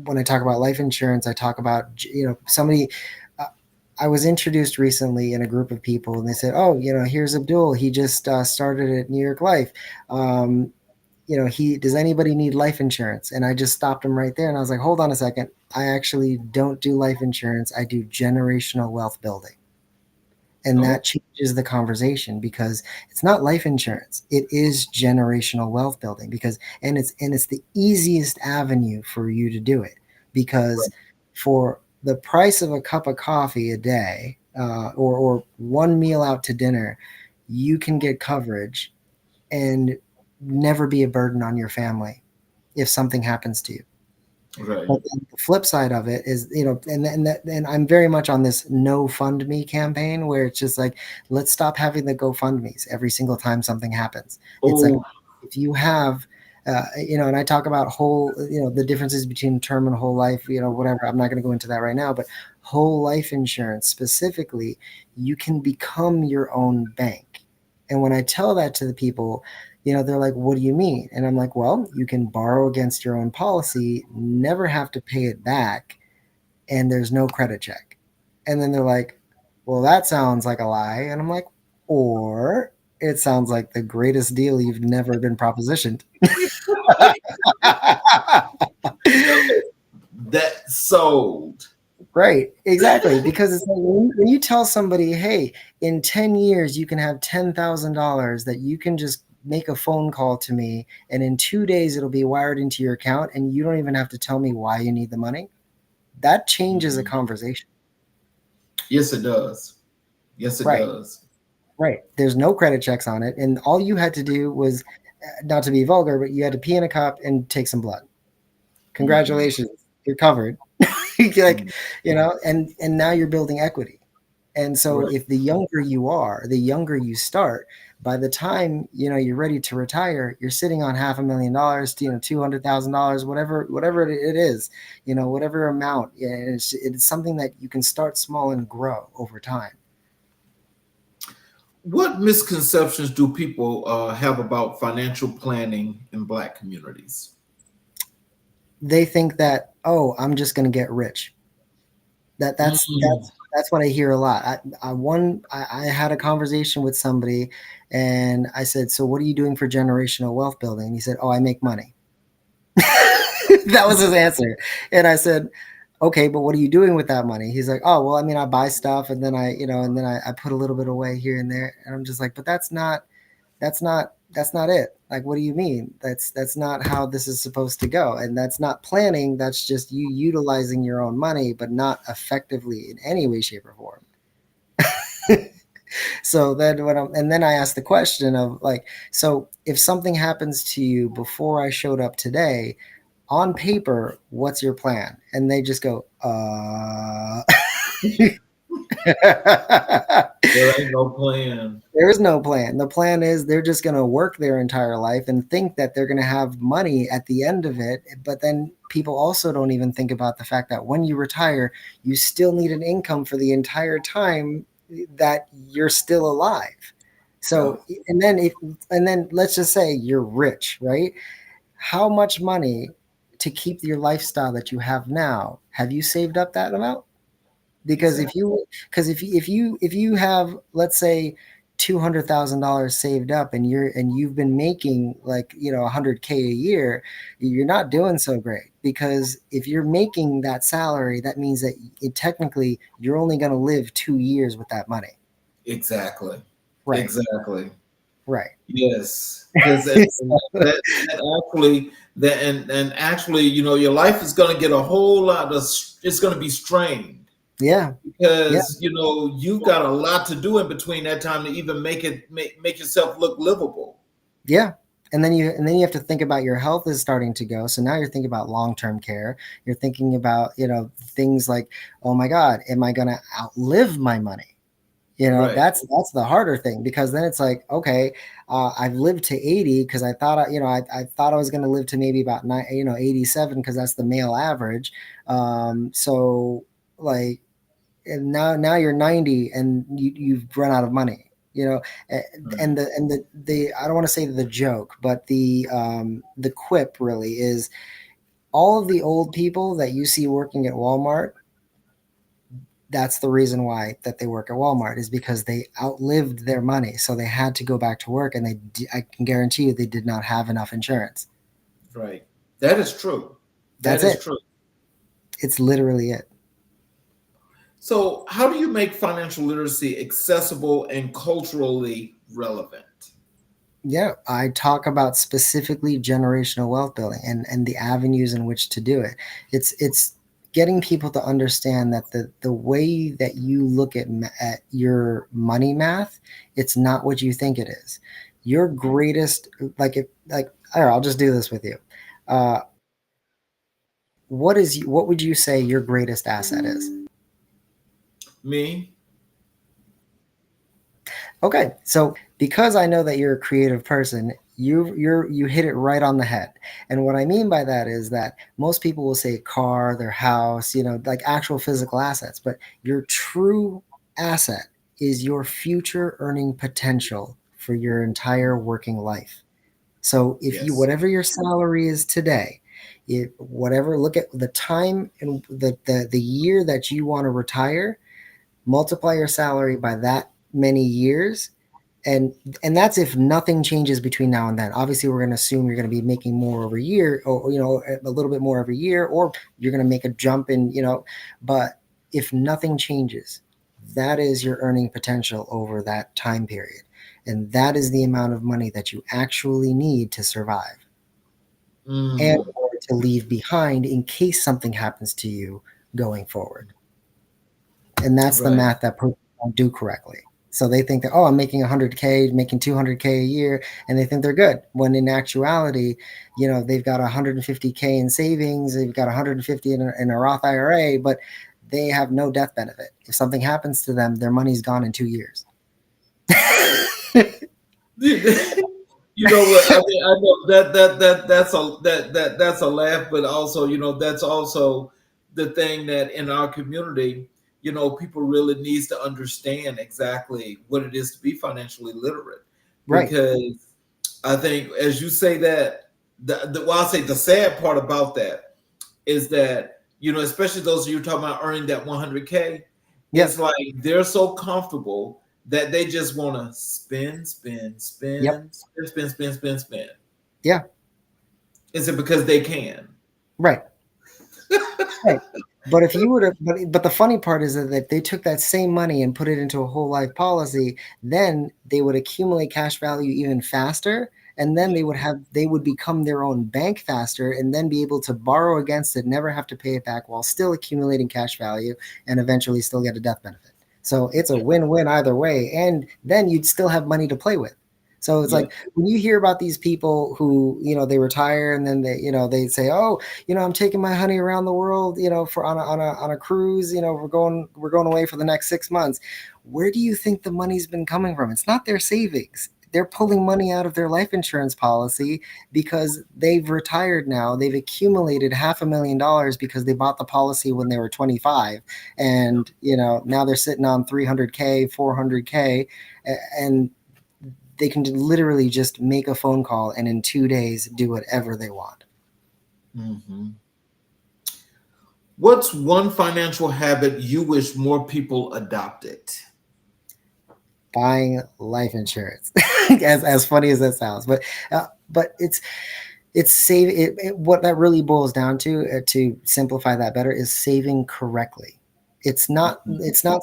when I talk about life insurance, I talk about, somebody. Uh, I was introduced recently in a group of people, and they said, "Oh, here's Abdul. He just started at New York Life. He does anybody need life insurance?" And I just stopped him right there, and I was like, "Hold on a second. I actually don't do life insurance. I do generational wealth building." And Oh, that changes the conversation, because it's not life insurance, it is generational wealth building. Because and it's the easiest avenue for you to do it, because for the price of a cup of coffee a day, or one meal out to dinner, you can get coverage and never be a burden on your family if something happens to you. right. But then the flip side of it is, and I'm very much on this no fund me campaign, where it's just like, let's stop having the GoFundMe's every single time something happens. It's like, Oh, if you have, and I talk about the differences between term and whole life, whatever. I'm not going to go into that right now, but whole life insurance specifically, you can become your own bank. And when I tell that to the people, They're like, what do you mean? And I'm like, well, you can borrow against your own policy, never have to pay it back, and there's no credit check. And then they're like, well, that sounds like a lie. And I'm like, or it sounds like the greatest deal you've never been propositioned. That sold. Right, exactly. Because it's like when you tell somebody, hey, in 10 years, you can have $10,000 that you can just make a phone call to me, and in 2 days, it'll be wired into your account, and you don't even have to tell me why you need the money. That changes a conversation. Yes, it does. Yes, it Right. does. Right. There's no credit checks on it. And all you had to do was, not to be vulgar, but you had to pee in a cup and take some blood. Congratulations. You're covered. Like, and now you're building equity. And so Right. if the younger you are, the younger you start, by the time, you're ready to retire, you're sitting on $500,000, $200,000, whatever it is, whatever amount. Yeah, it's something that you can start small and grow over time. What misconceptions do people have about financial planning in Black communities? They think that, oh, I'm just going to get rich. That's what I hear a lot. I had a conversation with somebody, and I said, so what are you doing for generational wealth building? And he said, oh, I make money. That was his answer. And I said, okay, but what are you doing with that money? He's like, oh, well, I mean, I buy stuff, and then I put a little bit away here and there. And I'm just like, but that's not it. Like, what do you mean? That's not how this is supposed to go. And that's not planning. That's just you utilizing your own money, but not effectively in any way, shape, or form. So then I asked the question of, like, so if something happens to you before I showed up today, on paper, what's your plan? And they just go, There ain't no plan. There is no plan. The plan is they're just going to work their entire life and think that they're going to have money at the end of it. But then people also don't even think about the fact that when you retire, you still need an income for the entire time that you're still alive. So, and then let's just say you're rich, right? How much money to keep your lifestyle that you have now, have you saved up that amount? Because if you have, let's say, $200,000 saved up, and you've been making, like, 100K a year, you're not doing so great. Because if you're making that salary, that means that technically you're only going to live 2 years with that money. Exactly. Right. Exactly. Right. Yes. Because actually, your life is going to get a whole lot of. It's going to be strained. Yeah. Because you've got a lot to do in between that time to even make yourself look livable. Yeah. And then you have to think about your health is starting to go. So now you're thinking about long-term care. You're thinking about, things like, oh my God, am I going to outlive my money? Right. That's the harder thing, because then it's like, okay, I've lived to 80 because I thought, I thought I was going to live to maybe about 87, because that's the male average. So, like, and now you're 90 and you've run out of money. And the I don't want to say the joke, but the quip really is, all of the old people that you see working at Walmart, that's the reason why that they work at Walmart, is because they outlived their money. So they had to go back to work, and I can guarantee you they did not have enough insurance. Right. That is true. That's it. True. It's literally it. So how do you make financial literacy accessible and culturally relevant? Yeah, I talk about specifically generational wealth building and the avenues in which to do it. It's getting people to understand that the way that you look at your money math, it's not what you think it is. Your greatest, I'll just do this with you. What would you say your greatest asset is? Me. Okay, so because I know that you're a creative person, you hit it right on the head. And what I mean by that is that most people will say car, their house, like actual physical assets, but your true asset is your future earning potential for your entire working life. So if you, Yes. whatever your salary is today, whatever, look at the time and the year that you want to retire, multiply your salary by that many years, and that's if nothing changes between now and then. Obviously, we're going to assume you're going to be making more every year, or a little bit more every year, or you're going to make a jump in, but if nothing changes, that is your earning potential over that time period, and that is the amount of money that you actually need to survive and Mm, or to leave behind in case something happens to you going forward. And that's the right. math that people don't do correctly. So they think that, oh, I'm making 100K, making 200K a year, and they think they're good. When in actuality, they've got 150K in savings, they've got 150 in a Roth IRA, but they have no death benefit. If something happens to them, their money's gone in 2 years. You know what? I mean, I know that's a laugh, but also, that's also the thing that in our community, people really needs to understand exactly what it is to be financially literate, Right. because I think, as you say that, well, I'll say the sad part about that is that, especially those of you talking about earning that 100K, it's Yep. like they're so comfortable that they just want to spend, spend, Yep. spend, spend, spend, spend, spend, spend. Yeah. Is it because they can? Right. Right. But if you were to, but the funny part is that if they took that same money and put it into a whole life policy, then they would accumulate cash value even faster, and then Yeah. they would become their own bank faster, and then be able to borrow against it, never have to pay it back, while still accumulating cash value, and eventually still get a death benefit. So it's a win-win either way, and then you'd still have money to play with. So it's Yeah. like when you hear about these people who, they retire and then they say, oh, I'm taking my honey around the world, for on a cruise, we're going away for the next 6 months. Where do you think the money's been coming from? It's not their savings. They're pulling money out of their life insurance policy because they've retired now. They've accumulated $500,000 because they bought the policy when they were 25. And, now they're sitting on 300K, 400K, and they can literally just make a phone call and in 2 days do whatever they want. Mm-hmm. What's one financial habit you wish more people adopted? Buying life insurance, as funny as that sounds, but it's saving what that really boils down to simplify that better, is saving correctly. It's not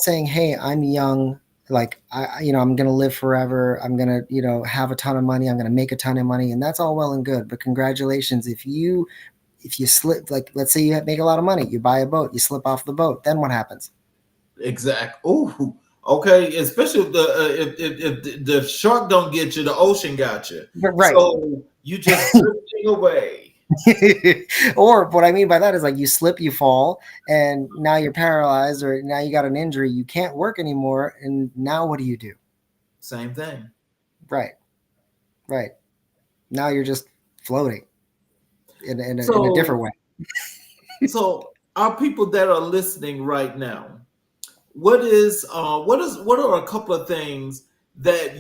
saying, hey, I'm young, like I'm gonna live forever, I'm gonna have a ton of money, I'm gonna make a ton of money, and that's all well and good, but congratulations if you slip, like let's say you make a lot of money, you buy a boat, you slip off the boat, then what happens? Exact. Oh, okay. Especially if the shark don't get you, the ocean got you. Right. So you just drifting away. Or what I mean by that is, like, you slip, you fall, and now you're paralyzed, or now you got an injury, you can't work anymore, and now what do you do? Same thing. Right. Right. Now you're just floating in a different So, way. so our people that are listening right now, what are a couple of things that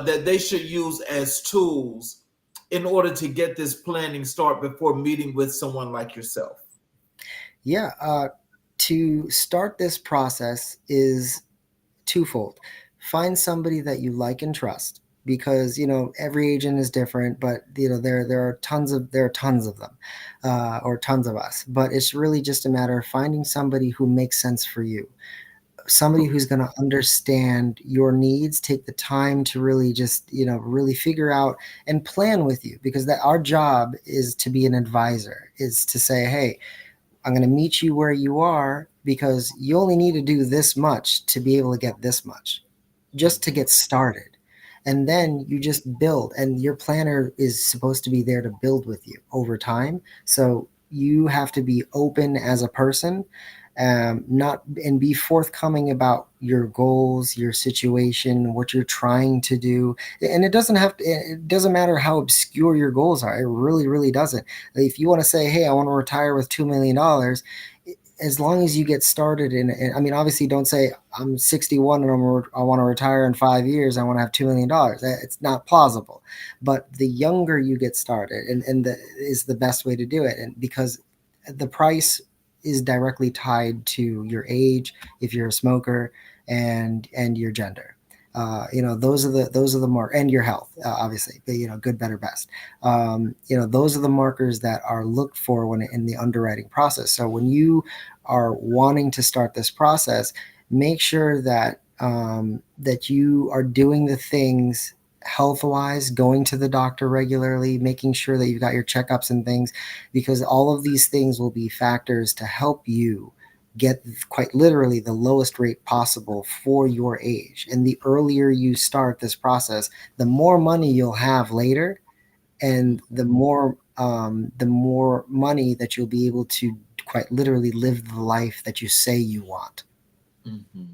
that they should use as tools in order to get this planning start before meeting with someone like yourself? Yeah. To start this process is twofold. Find somebody that you like and trust, because every agent is different, but there are tons of them, or tons of us. But it's really just a matter of finding somebody who makes sense for you, somebody who's going to understand your needs, take the time to really just really figure out and plan with you, because that our job is to be an advisor, is to say, hey, I'm going to meet you where you are, because you only need to do this much to be able to get this much, just to get started. And then you just build, and your planner is supposed to be there to build with you over time. So you have to be open as a person, not and be forthcoming about your goals, your situation, what you're trying to do. And it doesn't matter how obscure your goals are. It really, really doesn't. If you want to say, hey, I want to retire with $2 million, as long as you get started in, I mean, obviously don't say I'm 61 and I want to retire in 5 years. I want to have $2 million. It's not plausible, but the younger you get started is the best way to do it. And because the price is directly tied to your age, if you're a smoker, and your gender. Those are the mark, and your health, obviously, but, good, better, best. Those are the markers that are looked for when in the underwriting process. So when you are wanting to start this process, make sure that that you are doing the things health wise, going to the doctor regularly, making sure that you've got your checkups and things, because all of these things will be factors to help you get quite literally the lowest rate possible for your age. And the earlier you start this process, the more money you'll have later, and the more money that you'll be able to quite literally live the life that you say you want. Mm-hmm.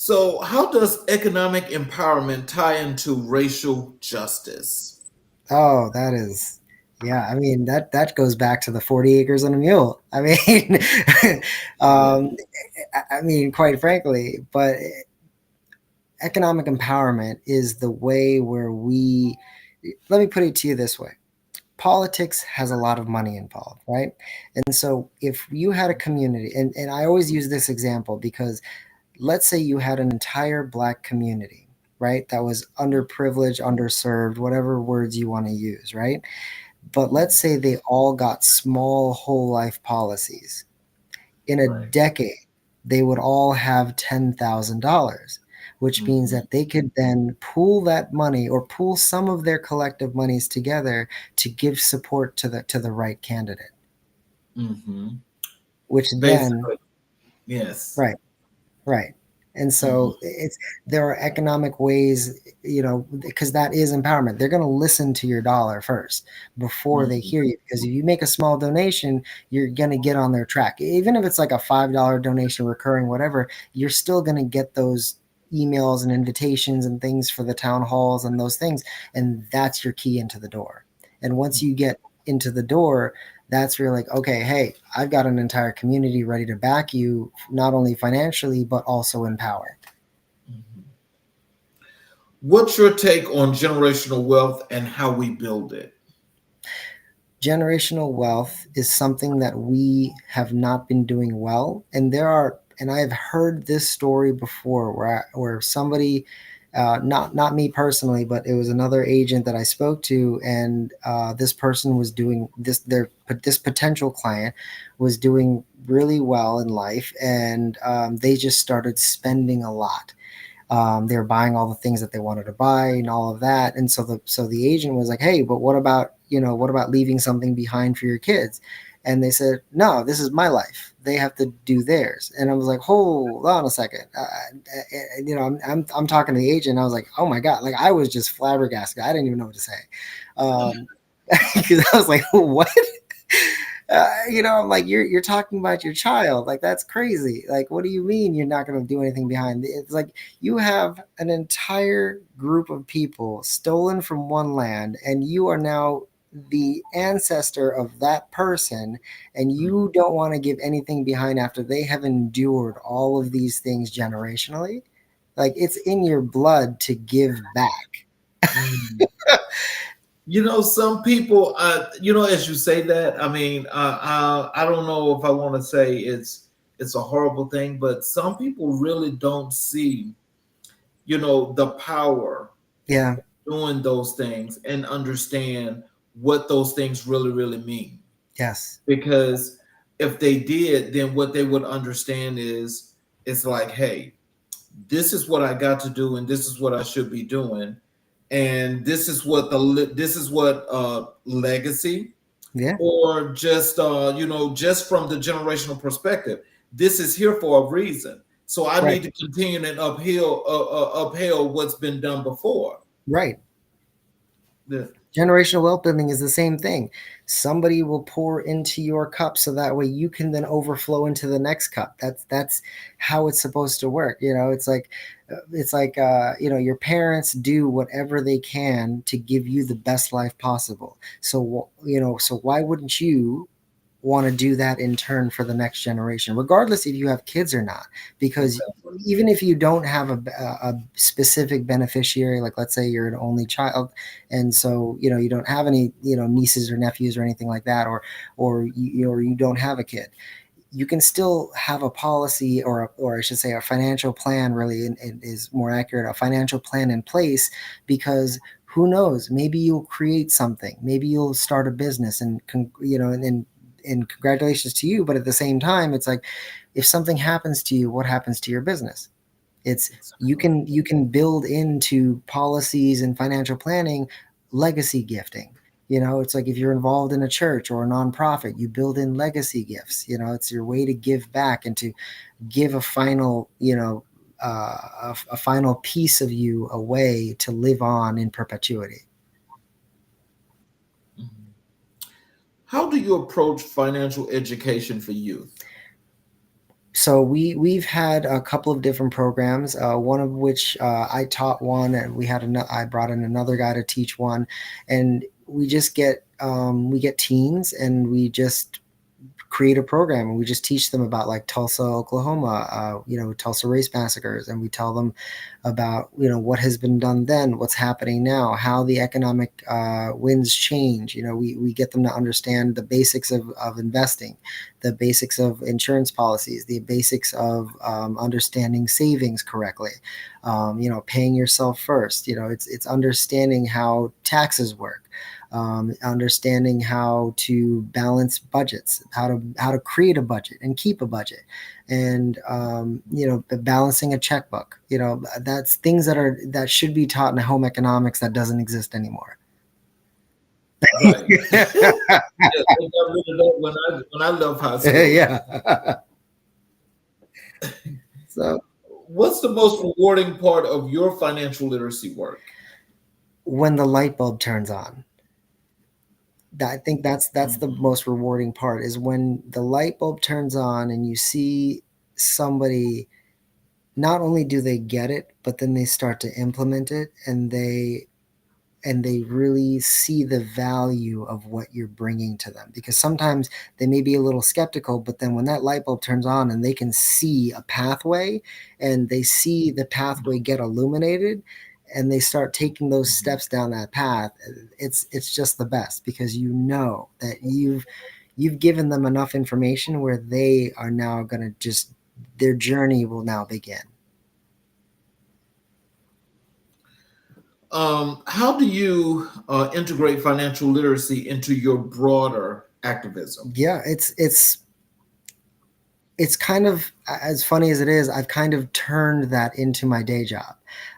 So, how does economic empowerment tie into racial justice? Oh, that is, yeah. I mean, that goes back to the 40 acres and a mule. I mean, Yeah. um, I mean, quite frankly, but economic empowerment is the way where let me put it to you this way. Politics has a lot of money involved, right? And so if you had a community, and I always use this example because let's say you had an entire Black community, right? That was underprivileged, underserved, whatever words you want to use, right? But let's say they all got small whole life policies. In a Right. decade, they would all have $10,000, which means Mm-hmm. that they could then pool that money or pool some of their collective monies together to give support to the right candidate, Mm-hmm. which then, Basically, yes. right. Right. And Mm-hmm. so there are economic ways, because that is empowerment. They're going to listen to your dollar first before they Mm-hmm. hear you. Because if you make a small donation, you're going to get on their track. Even if it's like a $5 donation, recurring, whatever, you're still going to get those emails and invitations and things for the town halls and those things. And that's your key into the door. And once you get into the door, that's where you're like, okay, hey, I've got an entire community ready to back you, not only financially, but also in power. Mm-hmm. What's your take on generational wealth and how we build it? Generational wealth is something that we have not been doing well. And I have heard this story before where somebody, not me personally, but it was another agent that I spoke to, and this person was doing this. This potential client was doing really well in life, and they just started spending a lot. They were buying all the things that they wanted to buy and all of that. And so the agent was like, "Hey, but what about leaving something behind for your kids?" And they said, "No, this is my life. They have to do theirs." And I was like, "Hold on a second." I'm talking to the agent. I was like, "Oh my god!" Like I was just flabbergasted. I didn't even know what to say, because I was like, "What?" I'm like, you're talking about your child. Like, that's crazy. Like, what do you mean you're not going to do anything behind? It's like you have an entire group of people stolen from one land, and you are now the ancestor of that person, and you don't want to give anything behind after they have endured all of these things generationally. Like, it's in your blood to give back. Mm-hmm. Some people, as you say that, I mean, I don't know if I want to say it's a horrible thing, but some people really don't see, the power Yeah. doing those things and understand what those things really, really mean. Yes. Because if they did, then what they would understand is it's like, hey, this is what I got to do, and this is what I should be doing, and this is what legacy, Yeah. or just just from the generational perspective, this is here for a reason. So I Right. need to continue and uphill what's been done before. Right. The- Generational wealth building is the same thing. Somebody will pour into your cup so that way you can then overflow into the next cup. That's how it's supposed to work. Your parents do whatever they can to give you the best life possible. So why wouldn't you want to do that in turn for the next generation, regardless if you have kids or not. Because even if you don't have a specific beneficiary, like let's say you're an only child, and so you don't have any nieces or nephews or anything like that, or you don't have a kid, you can still have a policy, or I should say a financial plan, really is more accurate, a financial plan in place, because who knows, maybe you'll create something, maybe you'll start a business, and congratulations to you. But at the same time, it's like, if something happens to you, what happens to your business? It's you can build into policies and financial planning legacy gifting. It's like, if you're involved in a church or a nonprofit, you build in legacy gifts. It's your way to give back and to give a final, a final piece of you away to live on in perpetuity. How do you approach financial education for youth? So we've had a couple of different programs, one of which I taught one, and I brought in another guy to teach one, and we just get teens, and we just create a program, and we just teach them about, like, Tulsa, Oklahoma, Tulsa race massacres, and we tell them about what has been done then, what's happening now, how the economic winds change. We get them to understand the basics of investing, the basics of insurance policies, the basics of understanding savings correctly, paying yourself first. It's understanding how taxes work, understanding how to balance budgets, how to create a budget and keep a budget, and balancing a checkbook. That's things that should be taught in home economics that doesn't exist anymore. Right. Yeah, they got rid of that when I left high school. Yeah. So, What's the most rewarding part of your financial literacy work? when the light bulb turns on, I think that's the most rewarding part, is when the light bulb turns on and you see somebody, not only do they get it, but then they start to implement it, and they really see the value of what you're bringing to them. Because sometimes they may be a little skeptical, but then when that light bulb turns on and they can see a pathway, and they see the pathway get illuminated, and they start taking those steps down that path, it's just the best, because that you've given them enough information where they are now going to just, their journey will now begin. How do you integrate financial literacy into your broader activism? Yeah, it's kind of, as funny as it is, I've kind of turned that into my day job.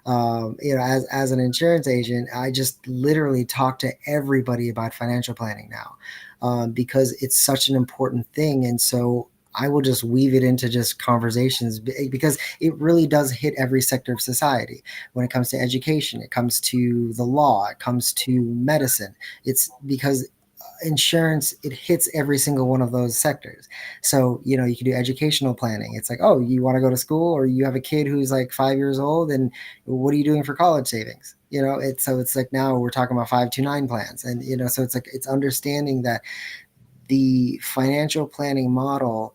As an insurance agent, I just literally talk to everybody about financial planning now, because it's such an important thing. And so I will just weave it into just conversations, because it really does hit every sector of society. When it comes to education, it comes to the law, it comes to medicine. It's because insurance, it hits every single one of those sectors. So you can do educational planning. It's like, oh, you want to go to school, or you have a kid who's like 5 years old, and what are you doing for college savings? It's like, now we're talking about 529 plans, and so it's like, it's understanding that the financial planning model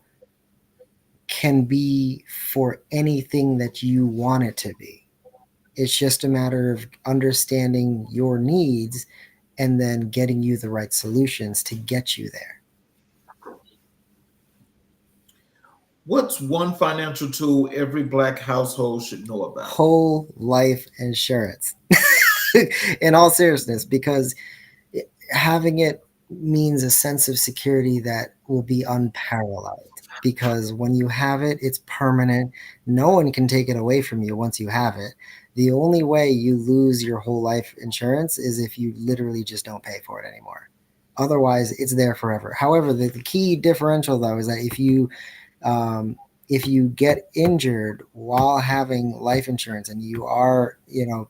can be for anything that you want it to be. It's just a matter of understanding your needs and then getting you the right solutions to get you there. What's one financial tool every Black household should know about? Whole life insurance. In all seriousness, because having it means a sense of security that will be unparalleled. Because when you have it, it's permanent. No one can take it away from you once you have it. The only way you lose your whole life insurance is if you literally just don't pay for it anymore. Otherwise, it's there forever. However, the key differential, though, is that if you get injured while having life insurance and you are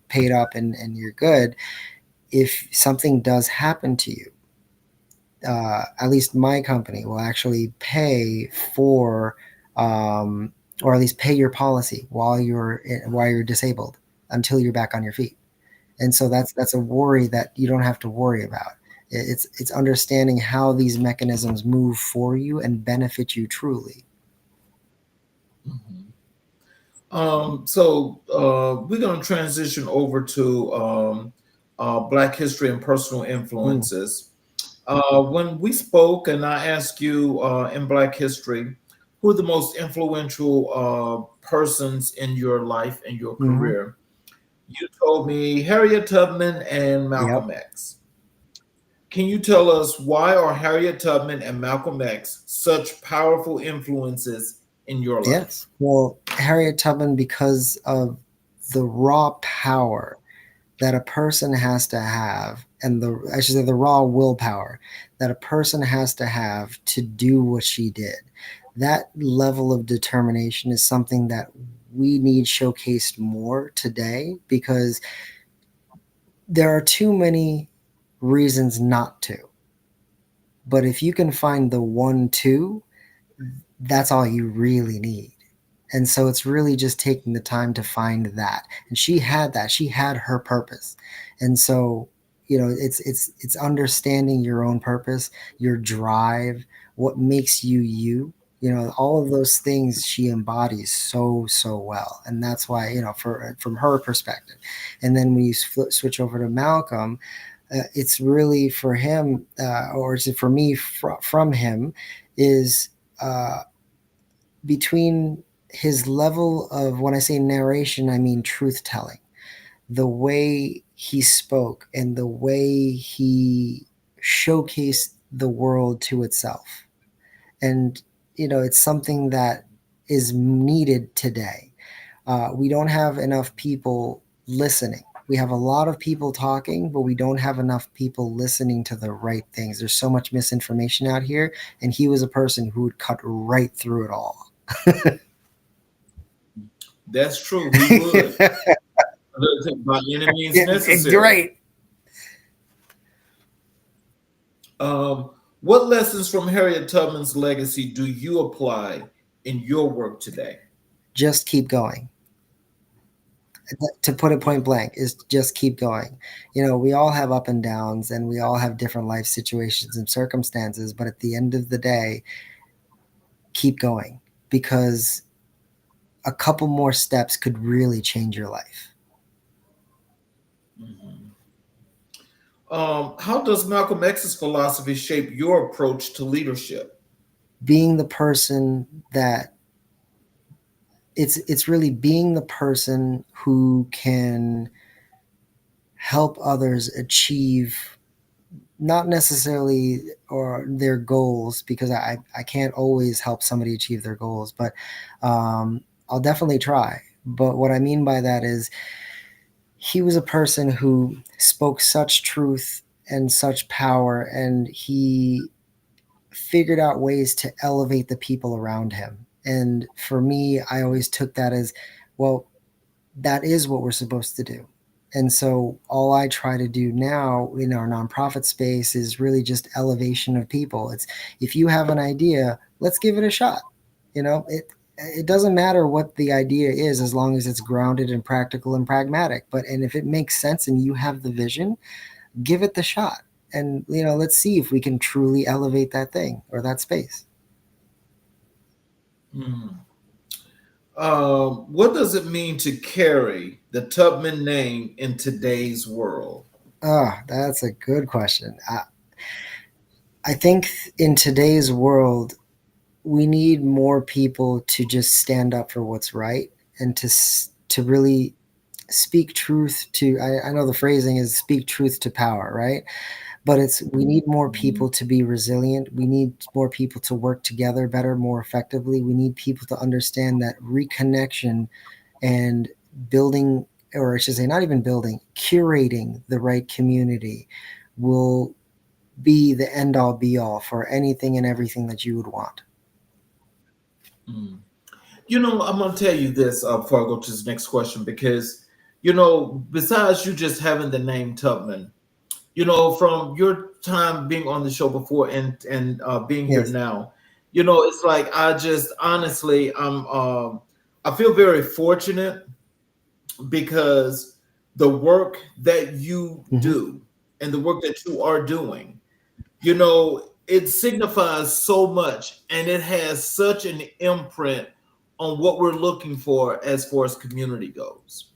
paid up and you're good, if something does happen to you, at least my company will actually pay for, or at least pay your policy while you're disabled until you're back on your feet. And so that's a worry that you don't have to worry about. It's understanding how these mechanisms move for you and benefit you truly. We're going to transition over to Black history and personal Ooh, influences. When we spoke, and I asked you in Black history, who are the most influential persons in your life and your hmm. career? You told me Harriet Tubman and Yep. Malcolm X. Can you tell us why are Harriet Tubman and Malcolm X such powerful influences in your life? Yes. Well, Harriet Tubman, because of the raw power that a person has to have, and I should say the raw willpower that a person has to do what she did. That level of determination is something that we need showcased more today, because there are too many reasons not to. But if you can find the 1, 2, that's all you really need. And so it's really just taking the time to find that. And she had that. She had her purpose. And so, it's understanding your own purpose, your drive, what makes you you. All of those things she embodies so well. And that's why, from her perspective. And then when you switch over to Malcolm, it's really for him, or is it for me, from him, is between his level of, when I say narration, I mean truth telling, the way he spoke and the way he showcased the world to itself. And, it's something that is needed today. We don't have enough people listening. We have a lot of people talking, but we don't have enough people listening to the right things. There's so much misinformation out here, and he was a person who would cut right through it all. That's true. He would. By any means necessary. Right. What lessons from Harriet Tubman's legacy do you apply in your work today? Just keep going. To put it point blank, is just keep going. We all have up and downs, and we all have different life situations and circumstances, but at the end of the day, keep going, because a couple more steps could really change your life. How does Malcolm X's philosophy shape your approach to leadership? Being the person that it's really being the person who can help others achieve, not necessarily or their goals, because I can't always help somebody achieve their goals, but I'll definitely try. But what I mean by that is, he was a person who spoke such truth and such power, and he figured out ways to elevate the people around him. And for me, I always took that as, well, that is what we're supposed to do. And so all I try to do now in our nonprofit space is really just elevation of people. It's, if you have an idea, let's give it a shot. It doesn't matter what the idea is, as long as it's grounded and practical and pragmatic. And if it makes sense and you have the vision, give it the shot. And, let's see if we can truly elevate that thing or that space. What does it mean to carry the Tubman name in today's world? Oh, that's a good question. I think in today's world, we need more people to just stand up for what's right, and to really speak truth to, I know the phrasing is speak truth to power, right? But we need more people to be resilient. We need more people to work together better, more effectively. We need people to understand that reconnection and building, or I should say not even building, curating the right community will be the end all be all for anything and everything that you would want. I'm going to tell you this before I go to this next question, because, besides you just having the name Tubman, from your time being on the show before and being here Yes. now, it's like, I just honestly, I feel very fortunate, because the work that you do and the work that you are doing, it signifies so much, and it has such an imprint on what we're looking for as far as community goes.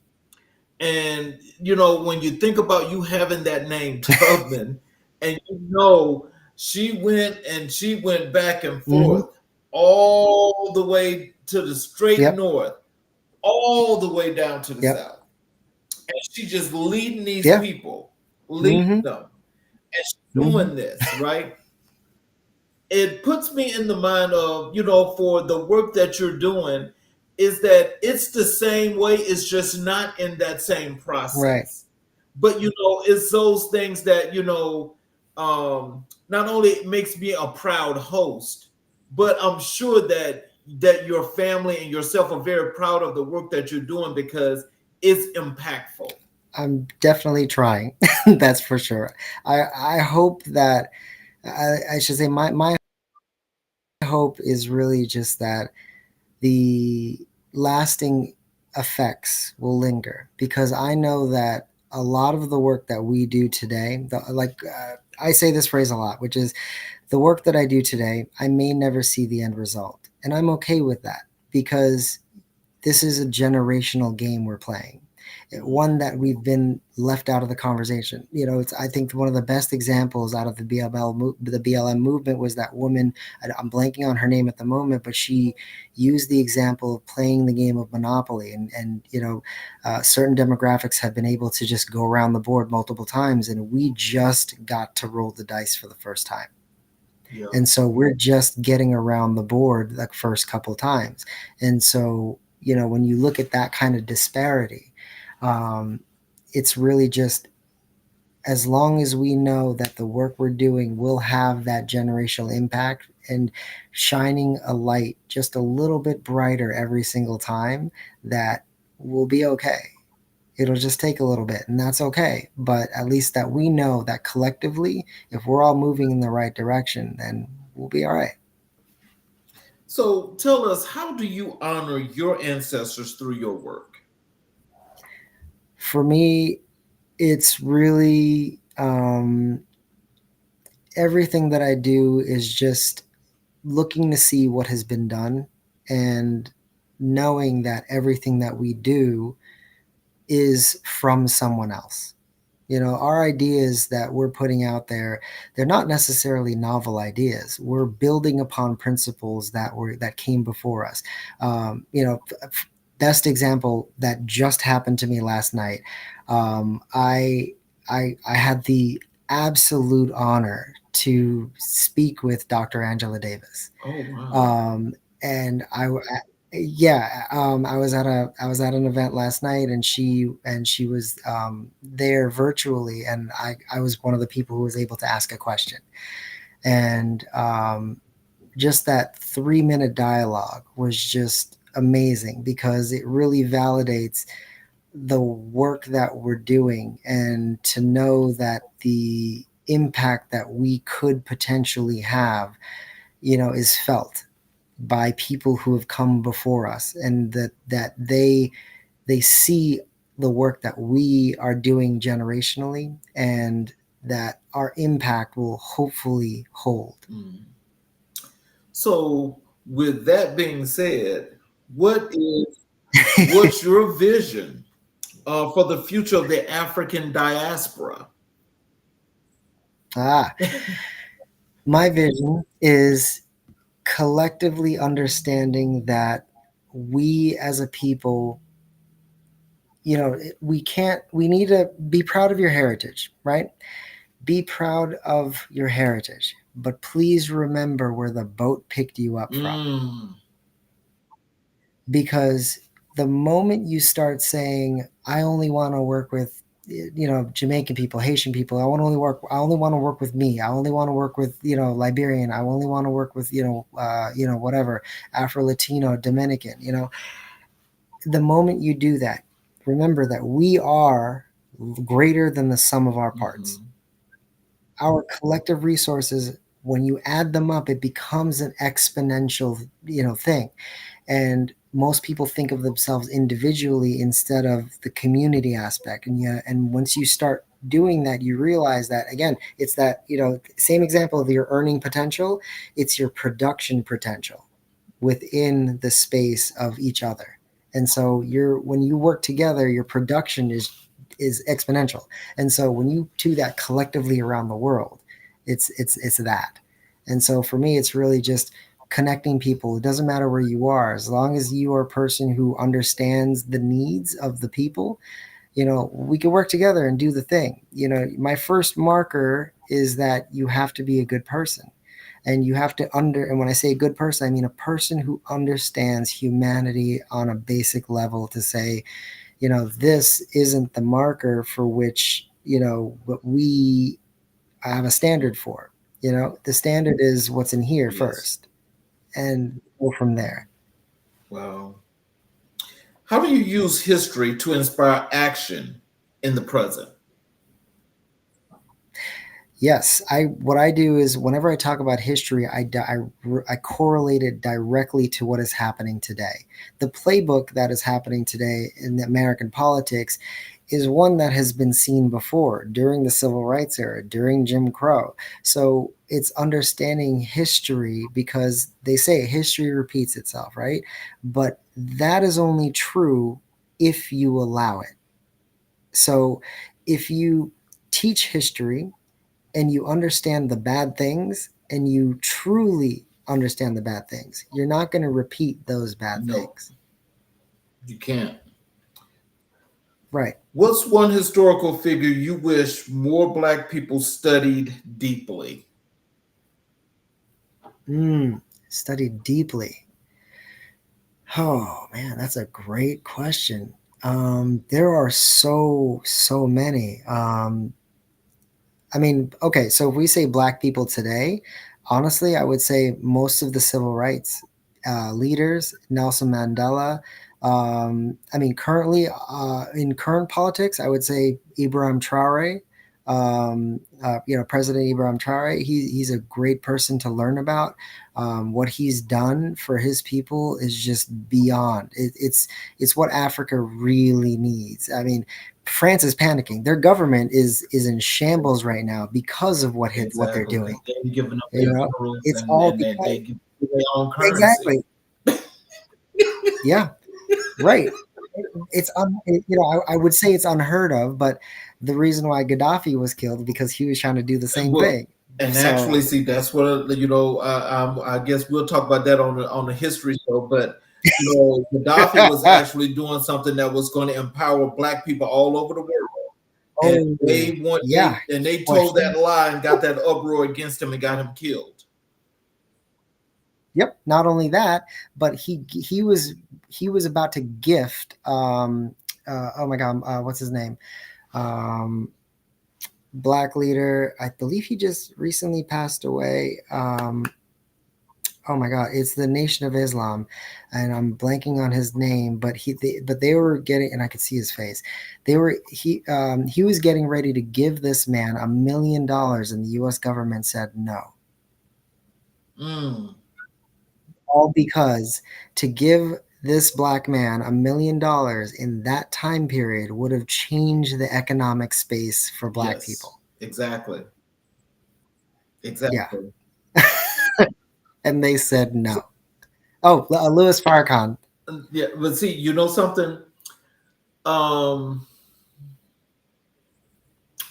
And when you think about you having that name Tubman, and she went back and Hmm. forth all the way to the straight Yep. north, all the way down to the Yep. south. And she just leading these Yeah. people, leading Hmm. them, and she's Hmm. doing this, right? It puts me in the mind of, for the work that you're doing, is that it's the same way, it's just not in that same Right. process. But it's those things that, not only it makes me a proud host, but I'm sure that your family and yourself are very proud of the work that you're doing because it's impactful. I'm definitely trying. That's for sure. I hope that I should say my hope is really just that the lasting effects will linger, because I know that a lot of the work that we do today, I say this phrase a lot, which is the work that I do today, I may never see the end result. And I'm okay with that, because this is a generational game we're playing, one that we've been left out of the conversation. It's, I think, one of the best examples out of the BLM movement was that woman. I'm blanking on her name at the moment, but she used the example of playing the game of Monopoly, and certain demographics have been able to just go around the board multiple times, and we just got to roll the dice for the first time. Yeah. And so we're just getting around the board the first couple times. And so, when you look at that kind of disparity, um, it's really just, as long as we know that the work we're doing will have that generational impact and shining a light just a little bit brighter every single time, that will be okay. It'll just take a little bit, and that's okay. But at least that we know that collectively, if we're all moving in the right direction, then we'll be all right. So tell us, how do you honor your ancestors through your work? For me, it's really everything that I do is just looking to see what has been done, and knowing that everything that we do is from someone else. Our ideas that we're putting out there, they're not necessarily novel ideas. We're building upon principles that came before us. Best example that just happened to me last night. I had the absolute honor to speak with Dr. Angela Davis. Oh, wow. And yeah, I was at an event last night, and she was there virtually, and I was one of the people who was able to ask a question. And just that 3-minute dialogue was just amazing, because it really validates the work that we're doing, and to know that the impact that we could potentially have, is felt by people who have come before us, and that they see the work that we are doing generationally, and that our impact will hopefully hold. Mm. So, with that being said, what's your vision for the future of the African diaspora? Ah, my vision is collectively understanding that we as a people, we need to be proud of your heritage, right? Be proud of your heritage, but please remember where the boat picked you up from. Mm. Because the moment you start saying, I only want to work with, Jamaican people, Haitian people, I only want to work with me, I only want to work with, Liberian, I only want to work with, whatever, Afro Latino, Dominican, the moment you do that, remember that we are greater than the sum of our parts. Mhm. Our collective resources, when you add them up, it becomes an exponential, thing. And most people think of themselves individually instead of the community aspect. And once you start doing that, you realize that, again, it's that, same example of your earning potential, it's your production potential within the space of each other. And so when you work together, your production is exponential. And so when you do that collectively around the world, it's that. And so for me, it's really just connecting people. It doesn't matter where you are, as long as you are a person who understands the needs of the people, we can work together and do the thing. My first marker is that you have to be a good person. And you have to and when I say a good person, I mean a person who understands humanity on a basic level, to say, this isn't the marker for which, what we have a standard for. The standard is what's in here first, and go from there. Wow. How do you use history to inspire action in the present? Yes, what I do is, whenever I talk about history, I correlate it directly to what is happening today. The playbook that is happening today in the American politics is one that has been seen before, during the Civil Rights era, during Jim Crow. So it's understanding history, because they say history repeats itself, right? But that is only true if you allow it. So if you teach history and you understand the bad things, and you truly understand the bad things, you're not going to repeat those bad things. You can't. Right. What's one historical figure you wish more Black people studied deeply? Studied deeply. Oh man, that's a great question. There are so many. I mean, okay, so if we say Black people today, honestly, I would say most of the civil rights leaders, Nelson Mandela. I mean, currently in current politics, I would say Ibrahim Traore. President Ibrahim Traore. He's a great person to learn about. What he's done for his people is just beyond. It's what Africa really needs. I mean, France is panicking. Their government is in shambles right now because of what they're doing. They're giving up their minerals, it's all because they give their own currency. Exactly. Yeah, right. It's I would say it's unheard of, but the reason why Gaddafi was killed, because he was trying to do the same thing. And actually, see, that's what I guess we'll talk about that on the history show. But Gaddafi was actually doing something that was going to empower Black people all over the world. And they told that lie and got that uproar against him and got him killed. Yep. Not only that, but he was about to gift. Oh my God, what's his name? Black leader. I believe he just recently passed away. Oh my God, it's the Nation of Islam, and I'm blanking on his name. But they were getting, and I could see his face. He was getting ready to give this man $1 million, and the U.S. government said no. All because to give this Black man $1 million in that time period would have changed the economic space for Black people. Exactly. Yeah. And they said no. Oh, Louis Farrakhan. Yeah, but see, you know something? I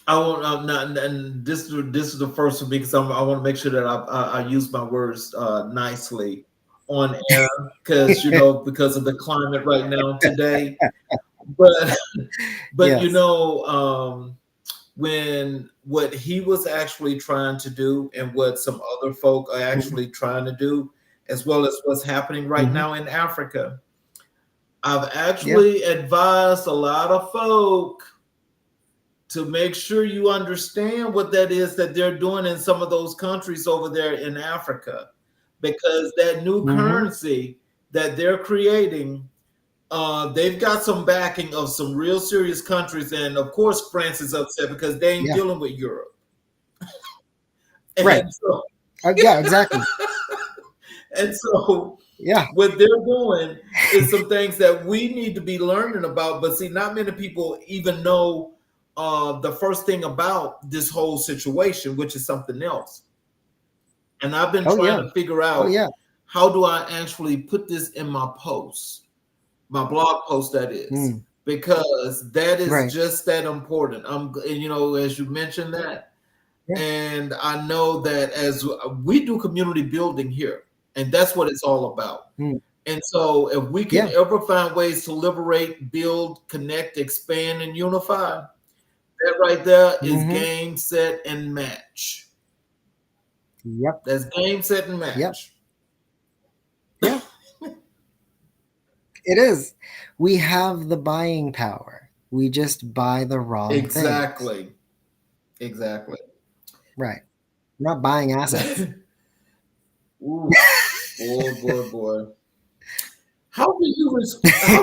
won't. Not, and this is the first for me, because I want to make sure that I use my words nicely on air, because because of the climate right now today. But yes. When what he was actually trying to do, and what some other folk are actually trying to do, as well as what's happening right now in Africa, I've actually advised a lot of folk to make sure you understand what that is that they're doing in some of those countries over there in Africa, because that new currency that they're creating, they've got some backing of some real serious countries. And of course, France is upset because they ain't dealing with Europe. Right. So, yeah, exactly. And so what they're doing is some things that we need to be learning about. But see, not many people even know the first thing about this whole situation, which is something else. And I've been Oh trying yeah. to figure Oh out yeah. how do I actually put this in my post, my blog post, that is, Mm, because that is right. just that important. As you mentioned that, Yeah. and I know that as we do community building here, and that's what it's all about. Mm, And so, if we can yeah. ever find ways to liberate, build, connect, expand, and unify, that right there is Hmm. game, set, and match. Yep. That's game, set, and Yep. match. Yeah. It is. We have the buying power. We just buy the wrong things. Exactly. Exactly. Right. We're not buying assets. Ooh, boy. How do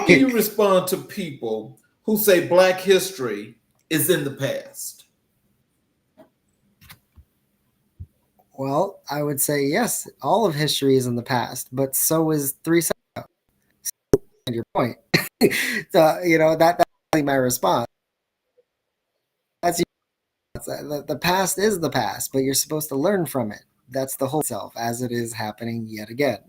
you respond to people who say Black history is in the past? Well, I would say yes, all of history is in the past, but so is 3 seconds ago. Your point. So, that's really my response. That's the past is the past, but you're supposed to learn from it. That's the whole itself as it is happening yet again.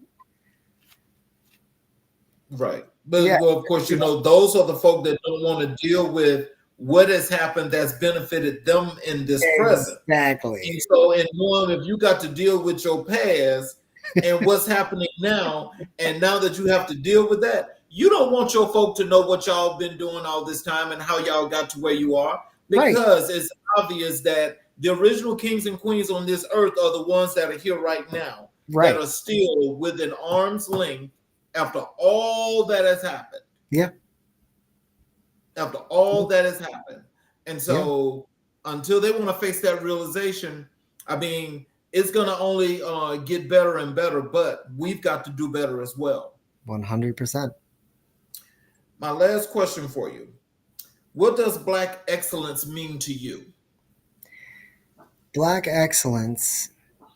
Right. But Yeah. well, of course, those are the folk that don't want to deal with what has happened that's benefited them in this present. Exactly. And so, in one, if you got to deal with your past and what's happening now, and now that you have to deal with that, you don't want your folk to know what y'all been doing all this time and how y'all got to where you are, Right. because it's obvious that the original kings and queens on this earth are the ones that are here right now, Right. that are still within arm's length after all that has happened. Yeah. After all that has happened. And so until they want to face that realization, I mean, it's going to only get better and better, but we've got to do better as well. 100%. My last question for you. What does Black excellence mean to you? Black excellence.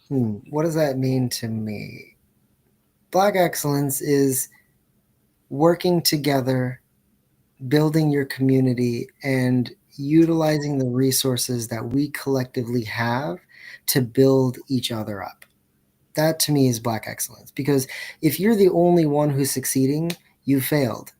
What does that mean to me? Black excellence is working together, building your community, and utilizing the resources that we collectively have to build each other up. That to me is Black excellence, because if you're the only one who's succeeding, you failed,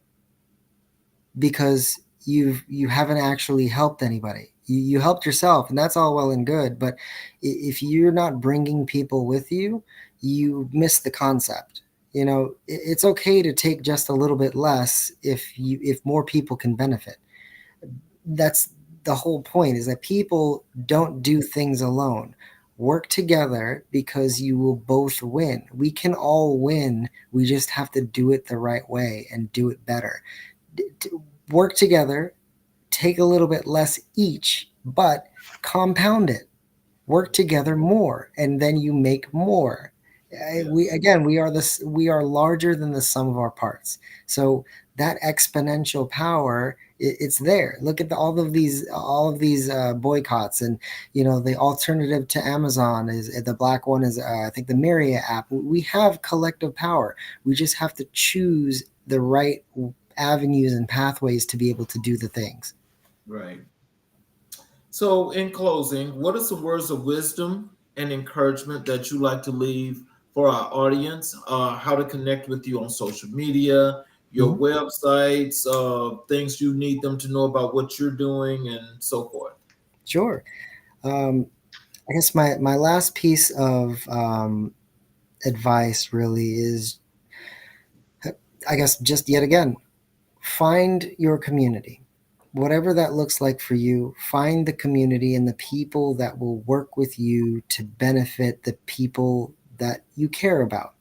because you haven't actually helped anybody. You helped yourself, and that's all well and good, but if you're not bringing people with you, you miss the concept. It's okay to take just a little bit less if more people can benefit. That's the whole point, is that people don't do things alone. Work together, because you will both win. We can all win. We just have to do it the right way and do it better. Work together, take a little bit less each, but compound it. Work together more, and then you make more. Yes. We are larger than the sum of our parts. So that exponential power, it's there. Look at all of these boycotts, and the alternative to Amazon is the Black one is I think the Myria app. We have collective power. We just have to choose the right avenues and pathways to be able to do the things. Right. So, in closing, what are some words of wisdom and encouragement that you like to leave for our audience? How to connect with you on social media, your websites, things you need them to know about what you're doing, and so forth. Sure. I guess my last piece of advice really is, I guess, just yet again, find your community. Whatever that looks like for you, find the community and the people that will work with you to benefit the people that you care about.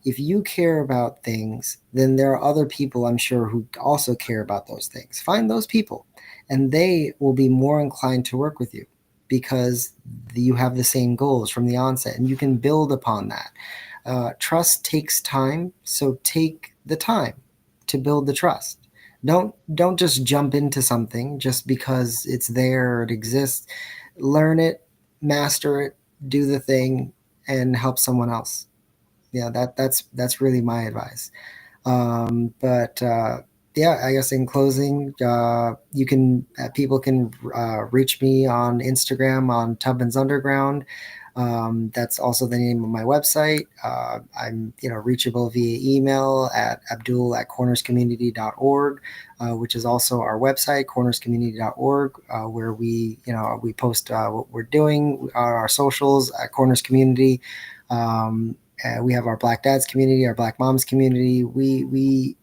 If you care about things, then there are other people, I'm sure, who also care about those things. Find those people, and they will be more inclined to work with you, because you have the same goals from the onset, and you can build upon that. Trust takes time, so take the time to build the trust. Don't just jump into something just because it's there or it exists. Learn it, master it, do the thing, and help someone else. Yeah, that's really my advice. But yeah, I guess in closing, you can people can reach me on Instagram on Tubman's Underground. That's also the name of my website. I'm reachable via email at abdul@cornerscommunity.org, which is also our website, cornerscommunity.org, where we post what we're doing on our socials at Corners Community. We have our Black Dads community, our Black Moms community. We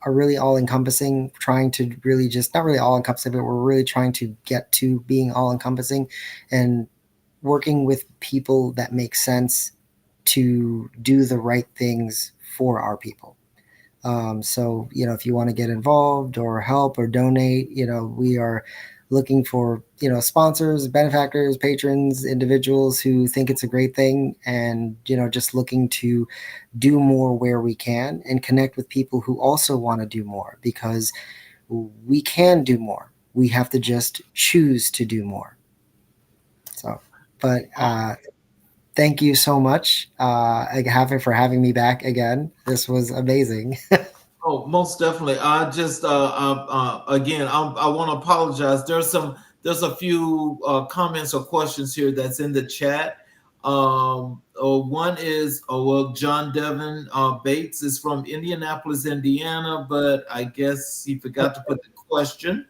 are really all encompassing, trying to really just not really all encompassing, but we're really trying to get to being all encompassing and working with people that make sense to do the right things for our people. So, if you want to get involved or help or donate, we are looking for, sponsors, benefactors, patrons, individuals who think it's a great thing and, just looking to do more where we can and connect with people who also want to do more, because we can do more. We have to just choose to do more. So, but thank you so much for having me back again. This was amazing. Oh, most definitely. I just again, I want to apologize. There's a few comments or questions here that's in the chat. One is, well, John Devin Bates is from Indianapolis, Indiana, but I guess he forgot to put the question.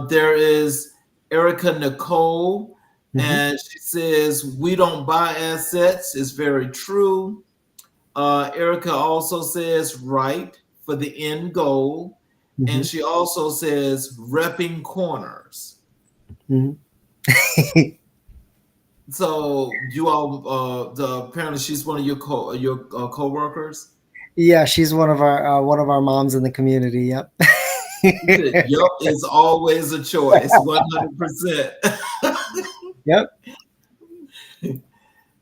There is Erica Nicole, and she says, we don't buy assets. It's very true. Erica also says, right, for the end goal. And she also says, repping corners. So you all, apparently she's one of your co-workers. Yeah, she's one of our moms in the community. Yep. Yep, it's always a choice, 100%. Yep.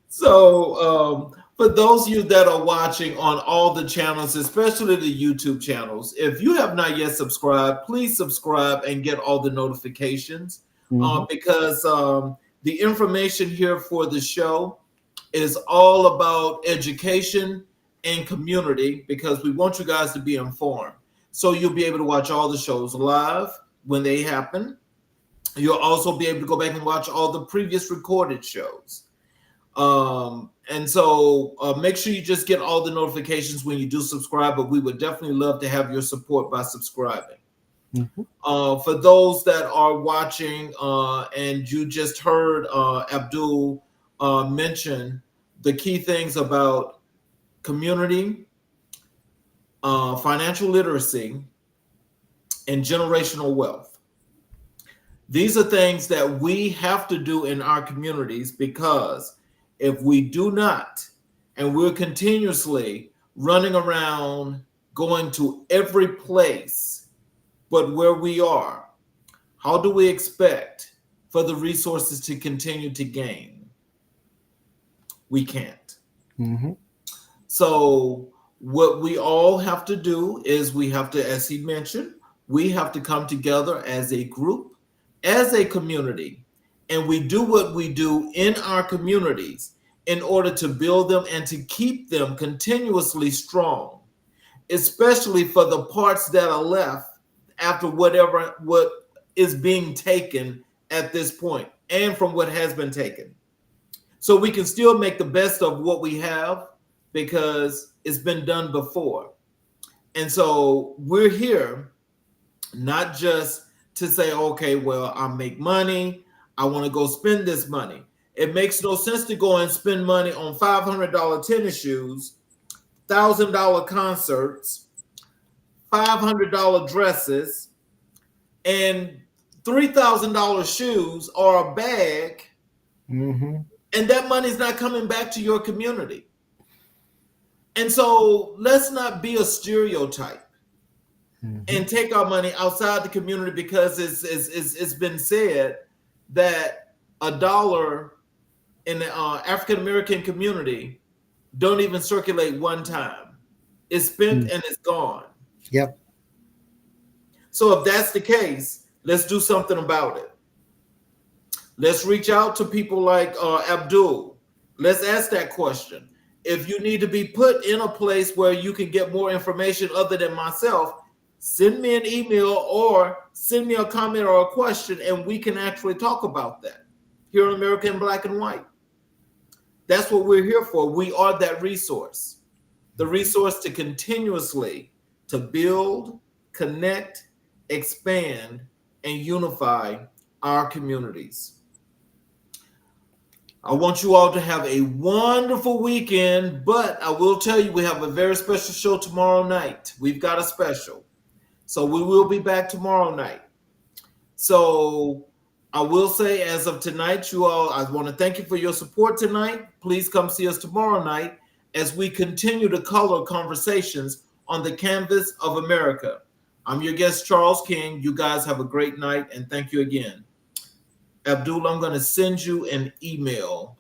So for those of you that are watching on all the channels, especially the YouTube channels, if you have not yet subscribed, please subscribe and get all the notifications, because the information here for the show is all about education and community, because we want you guys to be informed. So you'll be able to watch all the shows live when they happen. You'll also be able to go back and watch all the previous recorded shows. And so make sure you just get all the notifications when you do subscribe, but we would definitely love to have your support by subscribing. For those that are watching and you just heard Abdul mention the key things about community, financial literacy, and generational wealth. These are things that we have to do in our communities, because if we do not, and we're continuously running around going to every place but where we are, how do we expect for the resources to continue to gain? We can't. So what we all have to do is we have to, as he mentioned, we have to come together as a group, as a community, and we do what we do in our communities in order to build them and to keep them continuously strong, especially for the parts that are left after what is being taken at this point and from what has been taken. So we can still make the best of what we have, because it's been done before. And so we're here not just to say, okay, well, I make money, I want to go spend this money. It makes no sense to go and spend money on $500 tennis shoes, $1,000 concerts, $500 dresses, and $3,000 shoes or a bag, and that money's not coming back to your community. And so let's not be a stereotype and take our money outside the community, because it's been said that $1 in the African American community don't even circulate one time. It's spent and it's gone. Yep. So if that's the case, let's do something about it. Let's reach out to people like Abdul. Let's ask that question. If you need to be put in a place where you can get more information other than myself, send me an email or send me a comment or a question, and we can actually talk about that here on America in Black and White. That's what we're here for. We are that resource, the resource to continuously to build, connect, expand, and unify our communities. I want you all to have a wonderful weekend, but I will tell you we have a very special show tomorrow night. We've got a special. So we will be back tomorrow night. So I will say, as of tonight, you all, I want to thank you for your support tonight. Please come see us tomorrow night as we continue to color conversations on the canvas of America. I'm your guest, Charles King. You guys have a great night, and thank you again. Abdul, I'm going to send you an email